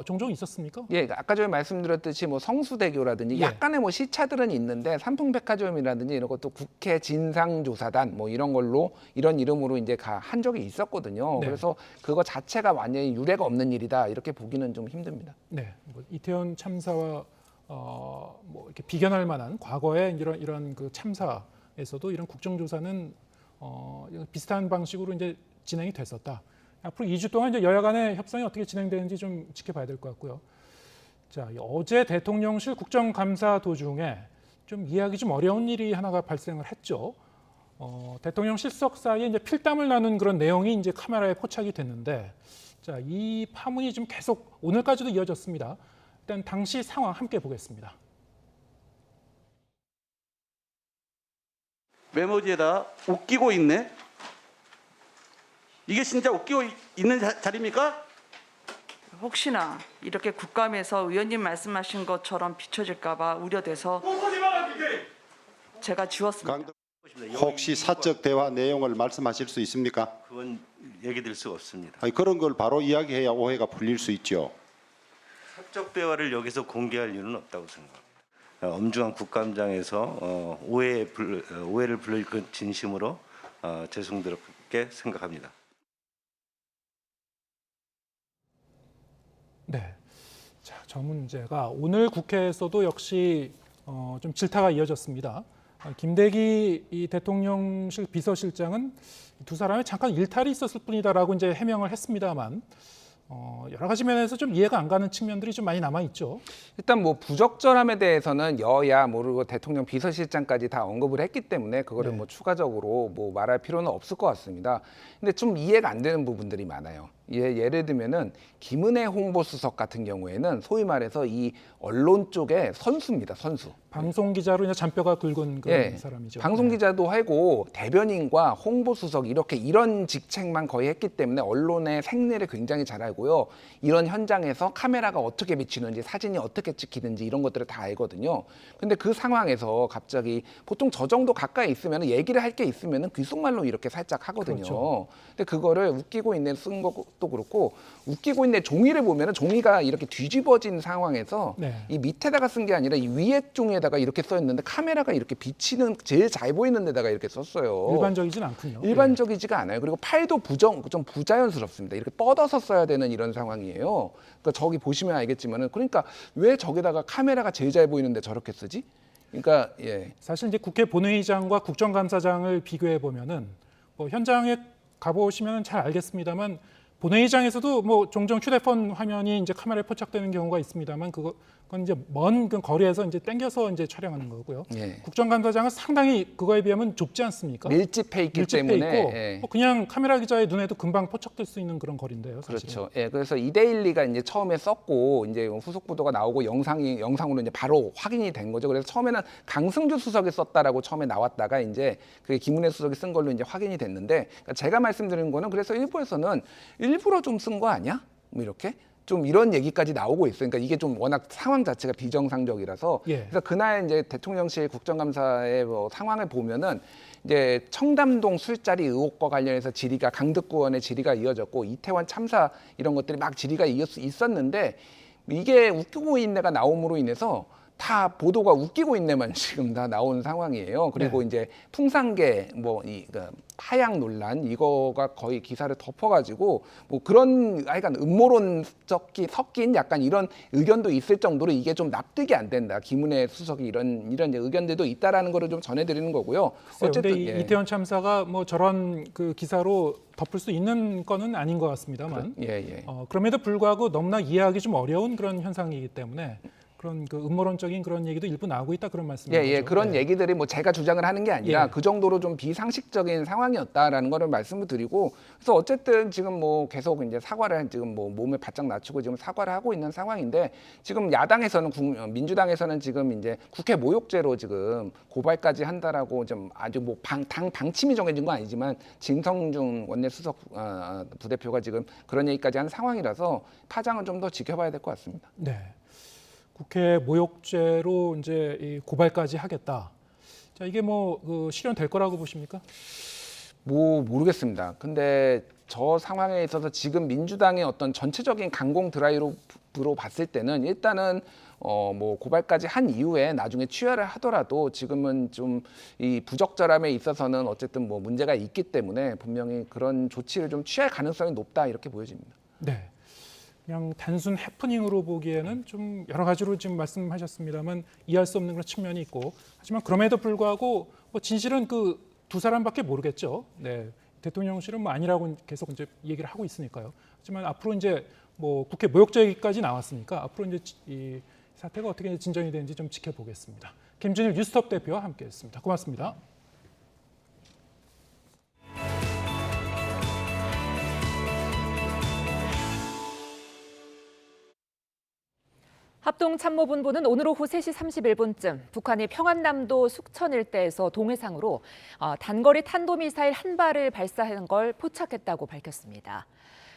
종종 있었습니까? 예, 아까 전에 말씀드렸듯이 뭐 성수대교라든지 예. 약간의 뭐 시차들은 있는데 삼풍백화점이라든지 이런 것도 국회 진상조사단 뭐 이런 걸로 이런 이름으로 이제 한 적이 있었거든요. 네. 그래서 그거 자체가 완전히 유례가 없는 일이다 이렇게 보기는 좀 힘듭니다. 네, 뭐 이태원 참사와 뭐 이렇게 비견할 만한 과거의 이런 그 참사에서도 이런 국정조사는 비슷한 방식으로 이제 진행이 됐었다. 앞으로 2주 동안 이제 여야 간의 협상이 어떻게 진행되는지 좀 지켜봐야 될 것 같고요. 자, 어제 대통령실 국정감사 도중에 좀 이해하기 좀 어려운 일이 하나가 발생을 했죠. 대통령 실석 사이에 이제 필담을 나눈 그런 내용이 이제 카메라에 포착이 됐는데, 자, 이 파문이 좀 계속 오늘까지도 이어졌습니다. 일단 당시 상황 함께 보겠습니다. 메모지에다 웃기고 있네. 이게 진짜 웃기고 있는 자리입니까? 혹시나 이렇게 국감에서 의원님 말씀하신 것처럼 비춰질까 봐 우려돼서 제가 지웠습니다. 혹시 사적 대화 내용을 말씀하실 수 있습니까? 그건 얘기 드릴 수가 없습니다. 아니, 그런 걸 바로 이야기해야 오해가 풀릴 수 있죠. 사적 대화를 여기서 공개할 이유는 없다고 생각합니다. 엄중한 국감장에서 오해를 불릴 건 진심으로 죄송스럽게 생각합니다. 네, 자, 저 문제가 오늘 국회에서도 역시 좀 질타가 이어졌습니다. 김대기 이 대통령실 비서실장은 두 사람이 잠깐 일탈이 있었을 뿐이다라고 이제 해명을 했습니다만 여러 가지 면에서 좀 이해가 안 가는 측면들이 좀 많이 남아 있죠. 일단 뭐 부적절함에 대해서는 여야 모르고 대통령 비서실장까지 다 언급을 했기 때문에 그거를 네. 뭐 추가적으로 뭐 말할 필요는 없을 것 같습니다. 근데 좀 이해가 안 되는 부분들이 많아요. 예를 들면은 김은혜 홍보수석 같은 경우에는 소위 말해서 이 언론 쪽의 선수입니다, 선수. 방송 기자로 이제 잔뼈가 굵은 그런 사람이죠. 방송 기자도 하고 대변인과 홍보수석 이런 직책만 거의 했기 때문에 언론의 생리를 굉장히 잘 알고요. 이런 현장에서 카메라가 어떻게 비치는지 사진이 어떻게 찍히는지 이런 것들을 다 알거든요. 근데 그 상황에서 갑자기 보통 저 정도 가까이 있으면 얘기를 할 게 있으면 귓속말로 이렇게 살짝 하거든요. 그렇죠. 근데 그거를 웃기고 있네 쓴 것도 그렇고 웃기고 있네 종이를 보면은 종이가 이렇게 뒤집어진 상황에서 네. 이 밑에다가 쓴 게 아니라 이 위에 종에다가 이렇게 써 있는데 카메라가 이렇게 비치는 제일 잘 보이는 데다가 이렇게 썼어요. 일반적이진 않군요. 일반적이지가 않아요. 그리고 팔도 좀 부자연스럽습니다. 이렇게 뻗어서 써야 되는 이런 상황이에요. 그러니까 저기 보시면 알겠지만은 그러니까 왜 저기다가 카메라가 제일 잘 보이는데 저렇게 쓰지? 그러니까 사실 이제 국회 본회의장과 국정감사장을 비교해 보면은 뭐 현장에 가보시면 잘 알겠습니다만 본회의장에서도 뭐 종종 휴대폰 화면이 이제 카메라에 포착되는 경우가 있습니다만 그건 이제 먼 그 거리에서 이제 당겨서 이제 촬영하는 거고요. 국정감사장은 상당히 그거에 비하면 좁지 않습니까? 밀집해 있기 때문에 있고 그냥 카메라 기자의 눈에도 금방 포착될 수 있는 그런 거리인데요. 사실은. 그렇죠. 그래서 이데일리가 이제 처음에 썼고 이제 후속 보도가 나오고 영상으로 이제 바로 확인이 된 거죠. 그래서 처음에는 강승주 수석이 썼다라고 처음에 나왔다가 이제 그게 김은혜 수석이 쓴 걸로 이제 확인이 됐는데 그러니까 제가 말씀드리는 거는 그래서 일부에서는 일부러 좀 쓴 거 아니야? 뭐 이렇게. 좀 이런 얘기까지 나오고 있어요. 그러니까 이게 좀 워낙 상황 자체가 비정상적이라서 그래서 그날 이제 대통령실 국정감사의 뭐 상황을 보면은 이제 청담동 술자리 의혹과 관련해서 질의가 강덕구원의 질의가 이어졌고 이태원 참사 이런 것들이 막 질의가 있었는데 이게 웃기고 있네가 나옴으로 인해서 다 보도가 웃기고 있네만 지금 다 나온 상황이에요. 그리고 이제 풍산계 하향 논란 이거가 거의 기사를 덮어가지고 뭐 그런 하여간 음모론 섞인 약간 이런 의견도 있을 정도로 이게 좀 납득이 안 된다. 김은혜 수석이 이런 이제 의견들도 있다라는 거를 좀 전해드리는 거고요. 어쨌든 이태원 참사가 뭐 저런 그 기사로 덮을 수 있는 거는 아닌 것 같습니다만. 그럼에도 불구하고 너무나 이해하기 좀 어려운 그런 현상이기 때문에. 그런 그 음모론적인 그런 얘기도 일부 나오고 있다 그런 말씀이죠. 그런 얘기들이 뭐 제가 주장을 하는 게 아니라 그 정도로 좀 비상식적인 상황이었다라는 거를 말씀을 드리고 그래서 어쨌든 지금 뭐 계속 이제 사과를 지금 뭐 몸을 바짝 낮추고 지금 사과를 하고 있는 상황인데 지금 야당에서는 민주당에서는 지금 이제 국회 모욕죄로 지금 고발까지 한다라고 좀 아주 뭐 당 방침이 정해진 건 아니지만 진성준 원내수석 부대표가 지금 그런 얘기까지 한 상황이라서 파장은 좀 더 지켜봐야 될 것 같습니다. 네. 국회 모욕죄로 이제 고발까지 하겠다. 자, 이게 뭐 실현될 거라고 보십니까? 뭐 모르겠습니다. 근데 저 상황에 있어서 지금 민주당의 어떤 전체적인 강공 드라이브로 봤을 때는 일단은 뭐 고발까지 한 이후에 나중에 취하를 하더라도 지금은 좀 이 부적절함에 있어서는 어쨌든 뭐 문제가 있기 때문에 분명히 그런 조치를 좀 취할 가능성이 높다 이렇게 보여집니다. 네. 그냥 단순 해프닝으로 보기에는 좀 여러 가지로 지금 말씀하셨습니다만 이해할 수 없는 그런 측면이 있고 하지만 그럼에도 불구하고 뭐 진실은 그 두 사람밖에 모르겠죠. 네. 대통령실은 뭐 아니라고 계속 이제 얘기를 하고 있으니까요. 하지만 앞으로 이제 뭐 국회 모욕죄까지 나왔으니까 앞으로 이제 이 사태가 어떻게 진전이 되는지 좀 지켜보겠습니다. 김준일 뉴스톱 대표와 함께했습니다. 고맙습니다. 합동참모본부는 오늘 오후 3시 31분쯤 북한이 평안남도 숙천 일대에서 동해상으로 단거리 탄도미사일 한 발을 발사한 걸 포착했다고 밝혔습니다.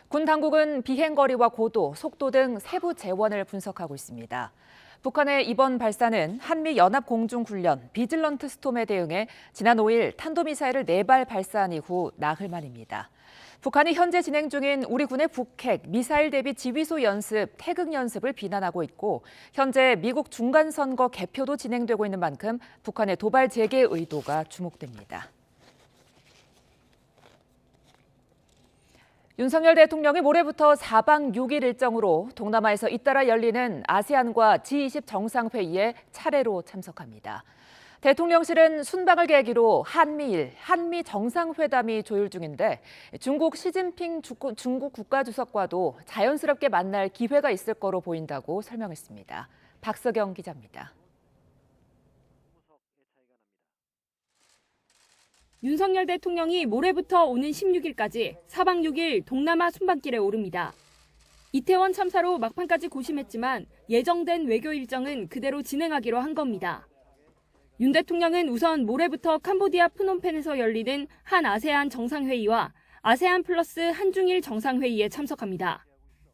군 당국은 비행거리와 고도, 속도 등 세부 재원을 분석하고 있습니다. 북한의 이번 발사는 한미연합공중훈련 비질런트 스톰에 대응해 지난 5일 탄도미사일을 4발 발사한 이후 나흘 만입니다. 북한이 현재 진행 중인 우리 군의 북핵, 미사일 대비 지휘소 연습, 태극 연습을 비난하고 있고 현재 미국 중간선거 개표도 진행되고 있는 만큼 북한의 도발 재개 의도가 주목됩니다. 윤석열 대통령이 모레부터 4박 6일 일정으로 동남아에서 잇따라 열리는 아세안과 G20 정상회의에 차례로 참석합니다. 대통령실은 순방을 계기로 한미일, 한미 정상회담이 조율 중인데 중국 시진핑 중국 국가주석과도 자연스럽게 만날 기회가 있을 거로 보인다고 설명했습니다. 박서경 기자입니다. 윤석열 대통령이 모레부터 오는 16일까지 4박 6일 동남아 순방길에 오릅니다. 이태원 참사로 막판까지 고심했지만 예정된 외교 일정은 그대로 진행하기로 한 겁니다. 윤 대통령은 우선 모레부터 캄보디아 프놈펜에서 열리는 한 아세안 정상회의와 아세안 플러스 한중일 정상회의에 참석합니다.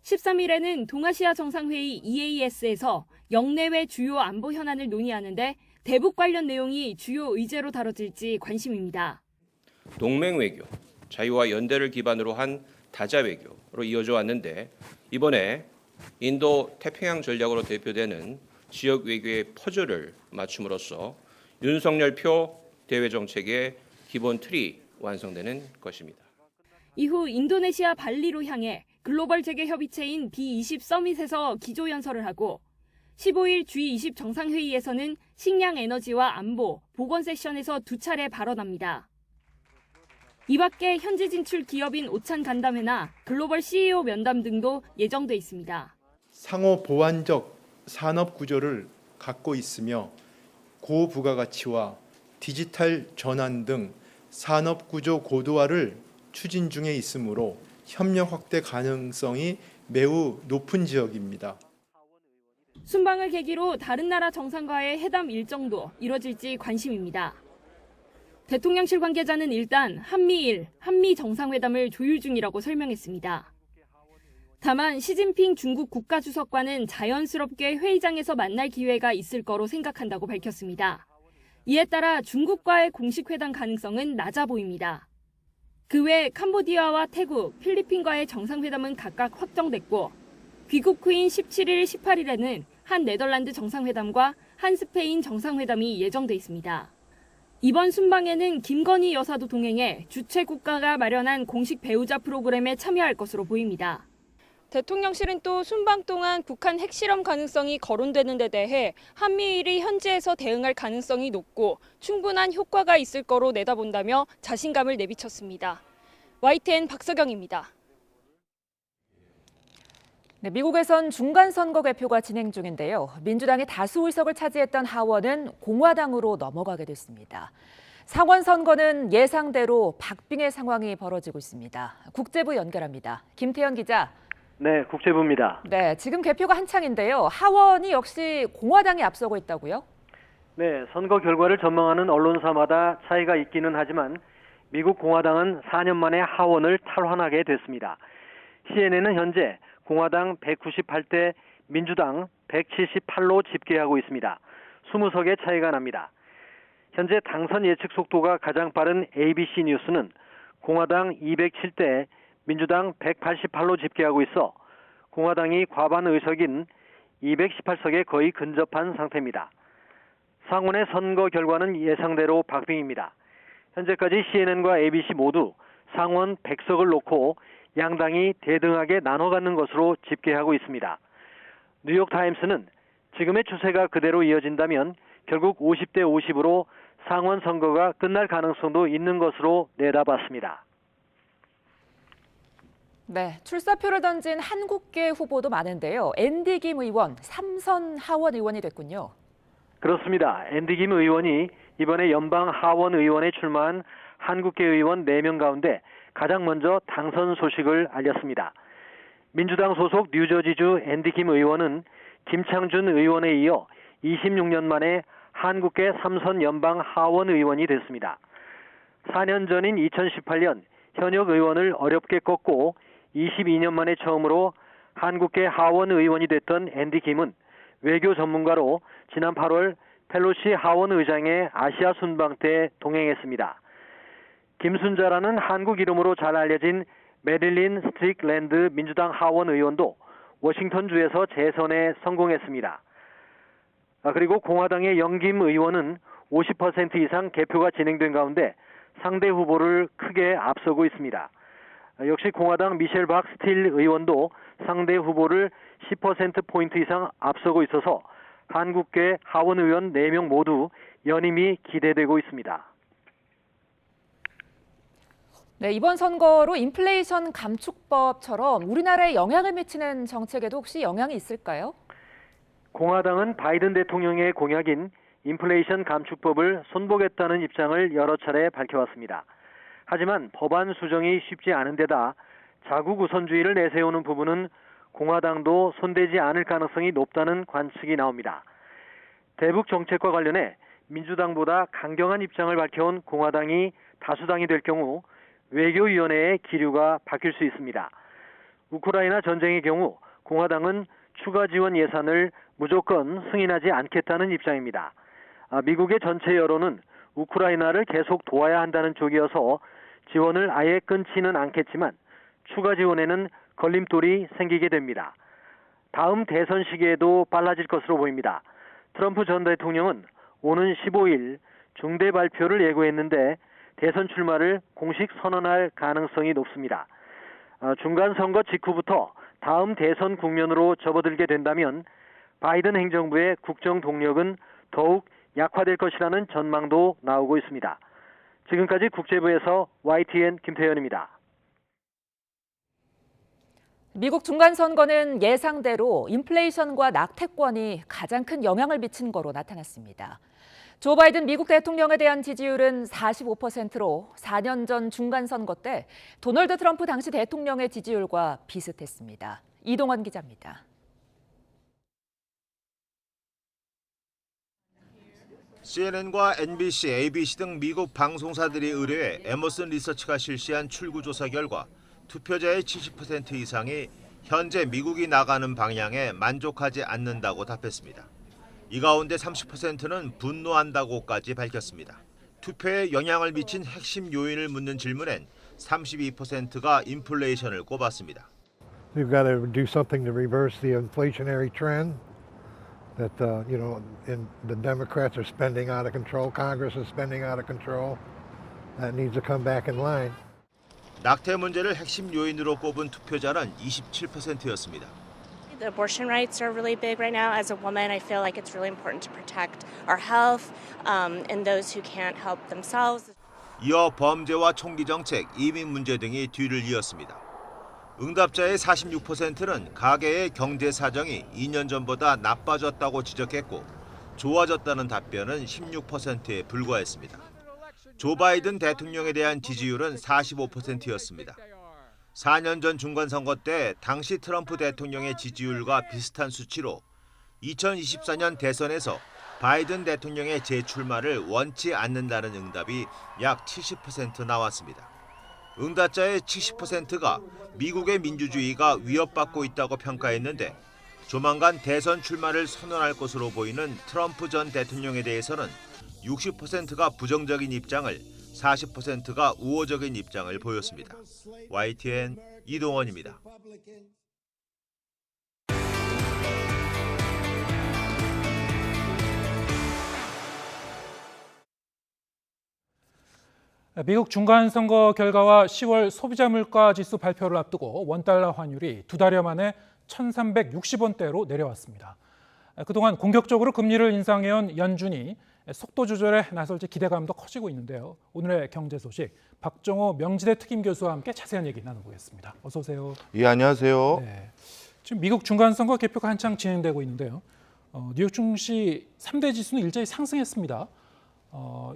13일에는 동아시아 정상회의 EAS에서 영내외 주요 안보 현안을 논의하는데 대북 관련 내용이 주요 의제로 다뤄질지 관심입니다. 동맹 외교, 자유와 연대를 기반으로 한 다자 외교로 이어져 왔는데 이번에 인도 태평양 전략으로 대표되는 지역 외교의 퍼즐을 맞춤으로써 윤석열표 대외 정책의 기본 틀이 완성되는 것입니다. 이후 인도네시아 발리로 향해 글로벌 재계 협의체인 B20 서밋에서 기조연설을 하고 15일 G20 정상회의에서는 식량 에너지와 안보, 보건 세션에서 2차례 발언합니다. 이 밖에 현지 진출 기업인 오찬 간담회나 글로벌 CEO 면담 등도 예정돼 있습니다. 상호 보완적 산업 구조를 갖고 있으며 고부가가치와 디지털 전환 등 산업 구조 고도화를 추진 중에 있으므로 협력 확대 가능성이 매우 높은 지역입니다. 순방을 계기로 다른 나라 정상과의 회담 일정도 이뤄질지 관심입니다. 대통령실 관계자는 일단 한미일, 한미 정상회담을 조율 중이라고 설명했습니다. 다만 시진핑 중국 국가주석과는 자연스럽게 회의장에서 만날 기회가 있을 거로 생각한다고 밝혔습니다. 이에 따라 중국과의 공식 회담 가능성은 낮아 보입니다. 그 외 캄보디아와 태국, 필리핀과의 정상회담은 각각 확정됐고 귀국 후인 17일, 18일에는 한 네덜란드 정상회담과 한스페인 정상회담이 예정돼 있습니다. 이번 순방에는 김건희 여사도 동행해 주최 국가가 마련한 공식 배우자 프로그램에 참여할 것으로 보입니다. 대통령실은 또 순방 동안 북한 핵실험 가능성이 거론되는 데 대해 한미일이 현지에서 대응할 가능성이 높고 충분한 효과가 있을 거로 내다본다며 자신감을 내비쳤습니다. YTN 박서경입니다. 네, 미국에선 중간선거 개표가 진행 중인데요. 민주당이 다수 의석을 차지했던 하원은 공화당으로 넘어가게 됐습니다. 상원 선거는 예상대로 박빙의 상황이 벌어지고 있습니다. 국제부 연결합니다. 김태현 기자. 네, 국제부입니다. 네, 지금 개표가 한창인데요. 하원이 역시 공화당이 앞서고 있다고요? 네, 선거 결과를 전망하는 언론사마다 차이가 있기는 하지만 미국 공화당은 4년 만에 하원을 탈환하게 됐습니다. CNN은 현재 공화당 198대 민주당 178로 집계하고 있습니다. 20석의 차이가 납니다. 현재 당선 예측 속도가 가장 빠른 ABC 뉴스는 공화당 207대 민주당 188로 집계하고 있어 공화당이 과반 의석인 218석에 거의 근접한 상태입니다. 상원의 선거 결과는 예상대로 박빙입니다. 현재까지 CNN과 ABC 모두 상원 100석을 놓고 양당이 대등하게 나눠 갖는 것으로 집계하고 있습니다. 뉴욕타임스는 지금의 추세가 그대로 이어진다면 결국 50대 50으로 상원 선거가 끝날 가능성도 있는 것으로 내다봤습니다. 네, 출사표를 던진 한국계 후보도 많은데요. 앤디 김 의원, 3선 하원 의원이 됐군요. 그렇습니다. 앤디 김 의원이 이번에 연방 하원 의원에 출마한 한국계 의원 4명 가운데 가장 먼저 당선 소식을 알렸습니다. 민주당 소속 뉴저지주 앤디 김 의원은 김창준 의원에 이어 26년 만에 한국계 3선 연방 하원 의원이 됐습니다. 4년 전인 2018년 현역 의원을 어렵게 꺾고 22년 만에 처음으로 한국계 하원 의원이 됐던 앤디 김은 외교 전문가로 지난 8월 펠로시 하원 의장의 아시아 순방 때 동행했습니다. 김순자라는 한국 이름으로 잘 알려진 메릴린 스트릭랜드 민주당 하원 의원도 워싱턴주에서 재선에 성공했습니다. 그리고 공화당의 영김 의원은 50% 이상 개표가 진행된 가운데 상대 후보를 크게 앞서고 있습니다. 역시 공화당 미셸 박 스틸 의원도 상대 후보를 10%포인트 이상 앞서고 있어서 한국계 하원 의원 4명 모두 연임이 기대되고 있습니다. 네, 이번 선거로 인플레이션 감축법처럼 우리나라에 영향을 미치는 정책에도 혹시 영향이 있을까요? 공화당은 바이든 대통령의 공약인 인플레이션 감축법을 손보겠다는 입장을 여러 차례 밝혀왔습니다. 하지만 법안 수정이 쉽지 않은 데다 자국 우선주의를 내세우는 부분은 공화당도 손대지 않을 가능성이 높다는 관측이 나옵니다. 대북 정책과 관련해 민주당보다 강경한 입장을 밝혀온 공화당이 다수당이 될 경우 외교위원회의 기류가 바뀔 수 있습니다. 우크라이나 전쟁의 경우 공화당은 추가 지원 예산을 무조건 승인하지 않겠다는 입장입니다. 미국의 전체 여론은 우크라이나를 계속 도와야 한다는 쪽이어서 지원을 아예 끊지는 않겠지만 추가 지원에는 걸림돌이 생기게 됩니다. 다음 대선 시기에도 빨라질 것으로 보입니다. 트럼프 전 대통령은 오는 15일 중대 발표를 예고했는데 대선 출마를 공식 선언할 가능성이 높습니다. 중간 선거 직후부터 다음 대선 국면으로 접어들게 된다면 바이든 행정부의 국정 동력은 더욱 약화될 것이라는 전망도 나오고 있습니다. 지금까지 국제부에서 YTN 김태현입니다. 미국 중간선거는 예상대로 인플레이션과 낙태권이 가장 큰 영향을 미친 거로 나타났습니다. 조 바이든 미국 대통령에 대한 지지율은 45%로 4년 전 중간선거 때 도널드 트럼프 당시 대통령의 지지율과 비슷했습니다. 이동원 기자입니다. CNN과 NBC, ABC 등 미국 방송사들이 의뢰해 에머슨 리서치가 실시한 출구조사 결과 투표자의 70% 이상이 현재 미국이 나가는 방향에 만족하지 않는다고 답했습니다. 이 가운데 30%는 분노한다고까지 밝혔습니다. 투표에 영향을 미친 핵심 요인을 묻는 질문엔 32%가 인플레이션을 꼽았습니다. We've got to do something to reverse the inflationary trend. that the Democrats are spending out of control, Congress is spending out of control. That needs to come back in line. 낙태 문제를 핵심 요인으로 꼽은 투표자는 27%였습니다. The abortion rights are really big right now. As a woman, I feel like it's really important to protect our health and those who can't help themselves. 이어 범죄와 총기 정책, 이민 문제 등이 뒤를 이었습니다. 응답자의 46%는 가계의 경제 사정이 2년 전보다 나빠졌다고 지적했고 좋아졌다는 답변은 16%에 불과했습니다. 조 바이든 대통령에 대한 지지율은 45%였습니다. 4년 전 중간선거 때 당시 트럼프 대통령의 지지율과 비슷한 수치로 2024년 대선에서 바이든 대통령의 재출마를 원치 않는다는 응답이 약 70% 나왔습니다. 응답자의 70%가 미국의 민주주의가 위협받고 있다고 평가했는데 조만간 대선 출마를 선언할 것으로 보이는 트럼프 전 대통령에 대해서는 60%가 부정적인 입장을, 40%가 우호적인 입장을 보였습니다. YTN 이동원입니다. 미국 중간선거 결과와 10월 소비자 물가 지수 발표를 앞두고 원달러 환율이 2달여 만에 1,360원대로 내려왔습니다. 그동안 공격적으로 금리를 인상해온 연준이 속도 조절에 나설지 기대감도 커지고 있는데요. 오늘의 경제 소식 박정호 명지대 특임 교수와 함께 자세한 얘기 나눠보겠습니다. 어서 오세요. 예, 안녕하세요. 네, 지금 미국 중간선거 개표가 한창 진행되고 있는데요. 뉴욕 증시 3대 지수는 일제히 상승했습니다.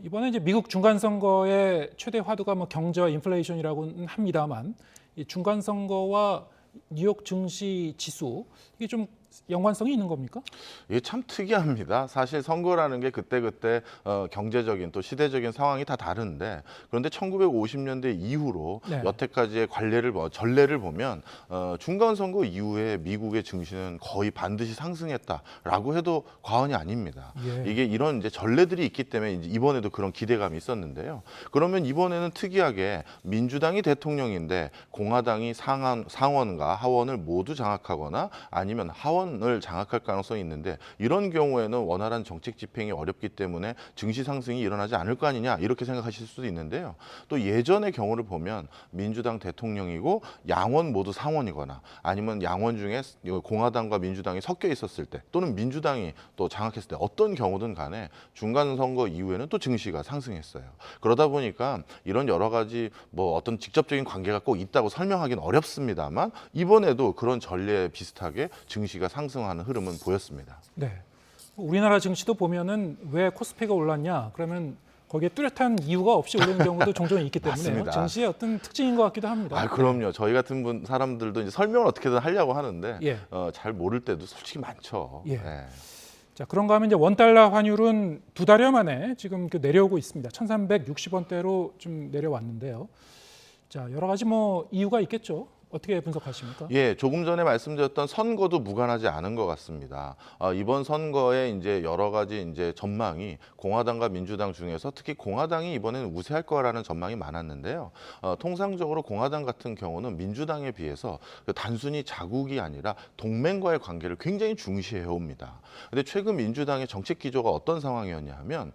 이번에 이제 미국 중간선거의 최대 화두가 경제와 인플레이션이라고는 합니다만 이 중간선거와 뉴욕 증시 지수 이게 좀 연관성이 있는 겁니까? 이게 참 특이합니다. 사실 선거라는 게 그때그때 경제적인 또 시대적인 상황이 다 다른데 그런데 1950년대 이후로 네. 여태까지의 전례를 보면 중간선거 이후에 미국의 증시는 거의 반드시 상승했다라고 해도 과언이 아닙니다. 예. 이게 이런 이제 전례들이 있기 때문에 이제 이번에도 그런 기대감이 있었는데요. 그러면 이번에는 특이하게 민주당이 대통령인데 공화당이 상원과 하원을 모두 장악하거나 아니면 하원을 장악할 가능성이 있는데 이런 경우에는 원활한 정책 집행이 어렵기 때문에 증시 상승이 일어나지 않을 거 아니냐 이렇게 생각하실 수도 있는데요. 또 예전의 경우를 보면 민주당 대통령이고 양원 모두 상원이거나 아니면 양원 중에 공화당과 민주당이 섞여 있었을 때 또는 민주당이 또 장악했을 때 어떤 경우든 간에 중간선거 이후에는 또 증시가 상승했어요. 그러다 보니까 이런 여러 가지 어떤 직접적인 관계가 꼭 있다고 설명하기는 어렵습니다만 이번에도 그런 전례에 비슷하게 증시가 상승하는 흐름은 보였습니다. 네, 우리나라 증시도 보면은 왜 코스피가 올랐냐? 그러면 거기에 뚜렷한 이유가 없이 오르는 경우도 종종 있기 때문에 맞습니다. 증시의 어떤 특징인 것 같기도 합니다. 그럼요. 저희 같은 사람들도 이제 설명을 어떻게든 하려고 하는데 예. 잘 모를 때도 솔직히 많죠. 예. 네. 자, 그런가 하면 이제 원달러 환율은 2달여 만에 지금 내려오고 있습니다. 1,360원대로 좀 내려왔는데요. 자, 여러 가지 이유가 있겠죠. 어떻게 분석하십니까? 예, 조금 전에 말씀드렸던 선거도 무관하지 않은 것 같습니다. 이번 선거에 이제 여러 가지 이제 전망이 공화당과 민주당 중에서 특히 공화당이 이번에는 우세할 거라는 전망이 많았는데요. 통상적으로 공화당 같은 경우는 민주당에 비해서 단순히 자국이 아니라 동맹과의 관계를 굉장히 중시해 옵니다. 근데 최근 민주당의 정책 기조가 어떤 상황이었냐 하면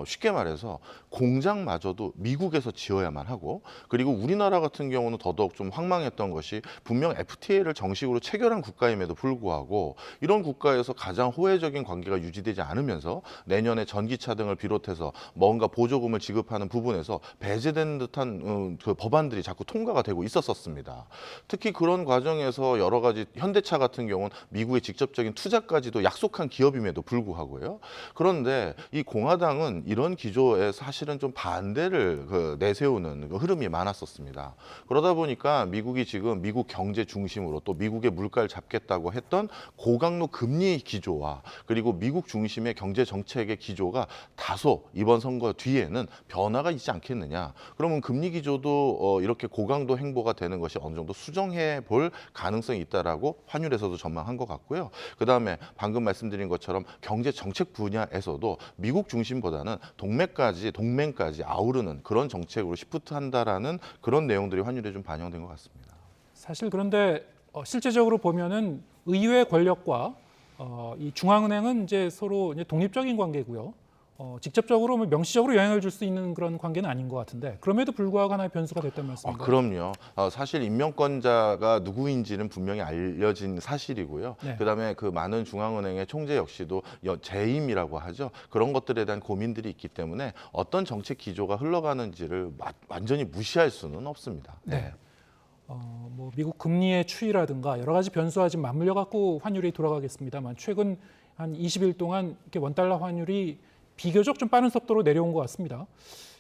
쉽게 말해서 공장마저도 미국에서 지어야만 하고 그리고 우리나라 같은 경우는 더더욱 좀 황망했던 것이 분명 FTA를 정식으로 체결한 국가임에도 불구하고 이런 국가에서 가장 호혜적인 관계가 유지되지 않으면서 내년에 전기차 등을 비롯해서 뭔가 보조금을 지급하는 부분에서 배제된 듯한 그 법안들이 자꾸 통과가 되고 있었습니다. 특히 그런 과정에서 여러 가지 현대차 같은 경우는 미국의 직접적인 투자까지도 약속한 기업임에도 불구하고요. 그런데 이 공화당은 이런 기조에 사실은 좀 반대를 내세우는 흐름이 많았었습니다. 그러다 보니까 미국이 지금 미국 경제 중심으로 또 미국의 물가를 잡겠다고 했던 고강도 금리 기조와 그리고 미국 중심의 경제 정책의 기조가 다소 이번 선거 뒤에는 변화가 있지 않겠느냐. 그러면 금리 기조도 이렇게 고강도 행보가 되는 것이 어느 정도 수정해 볼 가능성이 있다라고 환율에서도 전망한 것 같고요. 그다음에 방금 말씀드린 것처럼 경제 정책 분야에서도 미국 중심보다는 동맹까지 아우르는 그런 정책으로 시프트한다라는 그런 내용들이 환율에 좀 반영된 것 같습니다. 사실 그런데 실제적으로 보면은 의회 권력과 이 중앙은행은 이제 서로 이제 독립적인 관계고요. 직접적으로 뭐 명시적으로 영향을 줄 수 있는 그런 관계는 아닌 것 같은데 그럼에도 불구하고 하나의 변수가 됐다는 말씀인가요? 그럼요. 사실 임명권자가 누구인지는 분명히 알려진 사실이고요. 네. 그다음에 그 많은 중앙은행의 총재 역시도 재임이라고 하죠. 그런 것들에 대한 고민들이 있기 때문에 어떤 정책 기조가 흘러가는지를 완전히 무시할 수는 없습니다. 네. 뭐 미국 금리의 추이라든가 여러 가지 변수와 지금 맞물려 갖고 환율이 돌아가겠습니다만 최근 한 20일 동안 이렇게 원달러 환율이 비교적 좀 빠른 속도로 내려온 것 같습니다.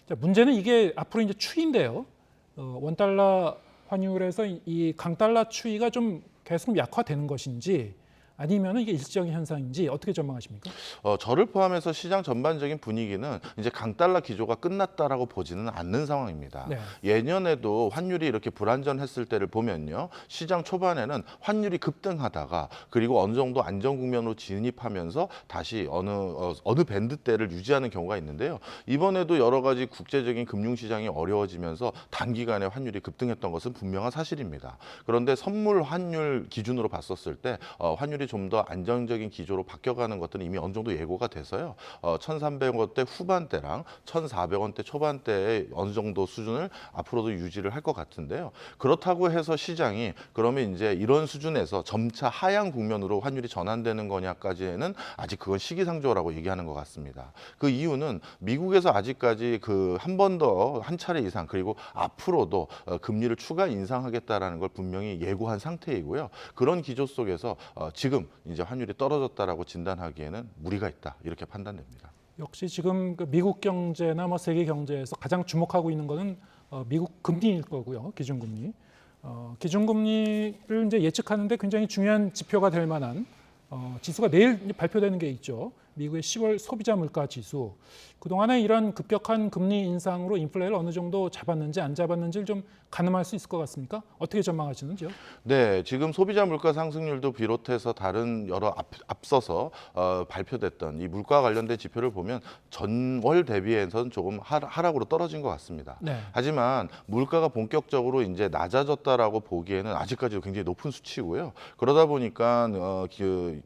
자, 문제는 이게 앞으로 이제 추이인데요. 원달러 환율에서 이 강달러 추이가 좀 계속 약화되는 것인지 아니면 이게 일시적인 현상인지 어떻게 전망하십니까? 저를 포함해서 시장 전반적인 분위기는 이제 강달러 기조가 끝났다라고 보지는 않는 상황입니다. 네. 예년에도 환율이 이렇게 불안전했을 때를 보면요. 시장 초반에는 환율이 급등하다가 그리고 어느 정도 안정 국면으로 진입하면서 다시 어느 밴드대를 유지하는 경우가 있는데요. 이번에도 여러 가지 국제적인 금융시장이 어려워지면서 단기간에 환율이 급등했던 것은 분명한 사실입니다. 그런데 선물 환율 기준으로 봤었을 때 환율이 좀 더 안정적인 기조로 바뀌어가는 것들은 이미 어느 정도 예고가 돼서요. 1,300원대 후반대랑 1,400원대 초반대의 어느 정도 수준을 앞으로도 유지를 할 것 같은데요. 그렇다고 해서 시장이 그러면 이제 이런 수준에서 점차 하향 국면으로 환율이 전환되는 거냐까지는 아직 그건 시기상조라고 얘기하는 것 같습니다. 그 이유는 미국에서 아직까지 그 한 번 더 한 차례 이상 그리고 앞으로도 금리를 추가 인상하겠다라는 걸 분명히 예고한 상태이고요. 그런 기조 속에서 지금 이제 환율이 떨어졌다라고 진단하기에는 무리가 있다 이렇게 판단됩니다. 역시 지금 그 미국 경제나 뭐 세계 경제에서 가장 주목하고 있는 것은 미국 금리일 거고요. 기준금리. 기준금리를 이제 예측하는데 굉장히 중요한 지표가 될 만한 지수가 내일 발표되는 게 있죠. 미국의 10월 소비자 물가 지수. 그동안에 이런 급격한 금리 인상으로 인플레를 어느 정도 잡았는지 안 잡았는지를 좀 가늠할 수 있을 것 같습니까? 어떻게 전망하시는지요? 네, 지금 소비자 물가 상승률도 비롯해서 다른 여러 앞서서 발표됐던 이 물가 관련된 지표를 보면 전월 대비해서는 조금 하락으로 떨어진 것 같습니다. 네. 하지만 물가가 본격적으로 이제 낮아졌다라고 보기에는 아직까지도 굉장히 높은 수치고요. 그러다 보니까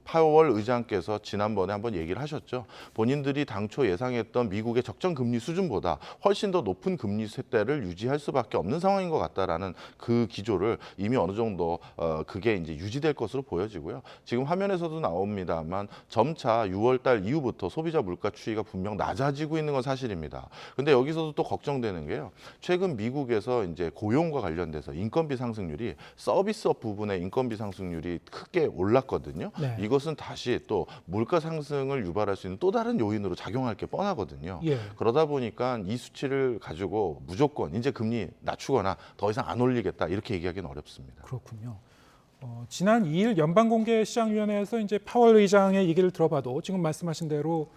파월 의장께서 지난번에 한번 얘기를 하셨죠. 본인들이 당초 예상했던 미국의 적정 금리 수준보다 훨씬 더 높은 금리 세대를 유지할 수밖에 없는 상황인 것 같다라는 그 기조를 이미 어느 정도 그게 이제 유지될 것으로 보여지고요. 지금 화면에서도 나옵니다만 점차 6월 달 이후부터 소비자 물가 추이가 분명 낮아지고 있는 건 사실입니다. 근데 여기서도 또 걱정되는 게요. 최근 미국에서 이제 고용과 관련돼서 인건비 상승률이 서비스업 부분의 인건비 상승률이 크게 올랐거든요. 네. 이것은 다시 또 물가 상승을 유발할 수 있는 또 다른 요인으로 작용할 게 뻔하거든요. 예. 그러다 보니까 이 수치를 가지고 무조건 이제 금리 낮추거나 더 이상 안 올리겠다 이렇게 얘기하기는 어렵습니다. 그렇군요. 지난 2일 연방공개시장위원회에서 이제 파월 의장의 얘기를 들어봐도 지금 말씀하신 대로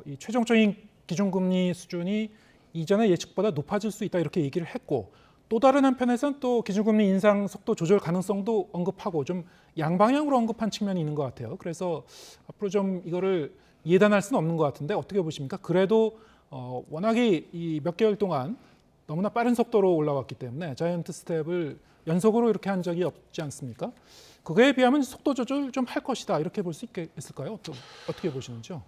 이 최종적인 기준금리 수준이 이전의 예측보다 높아질 수 있다 이렇게 얘기를 했고 또 다른 한편에서는 또 기준금리 인상 속도 조절 가능성도 언급하고 좀 양방향으로 언급한 측면이 있는 것 같아요. 그래서 앞으로 좀 이거를 예단할 수는 없는 것 같은데 어떻게 보십니까? 그래도 워낙에 이 몇 개월 동안 너무나 빠른 속도로 올라왔기 때문에 자이언트 스텝을 연속으로 이렇게 한 적이 없지 않습니까? 그거에 비하면 속도 조절 좀 할 것이다 이렇게 볼 수 있을까요? 어떻게 보시는지요?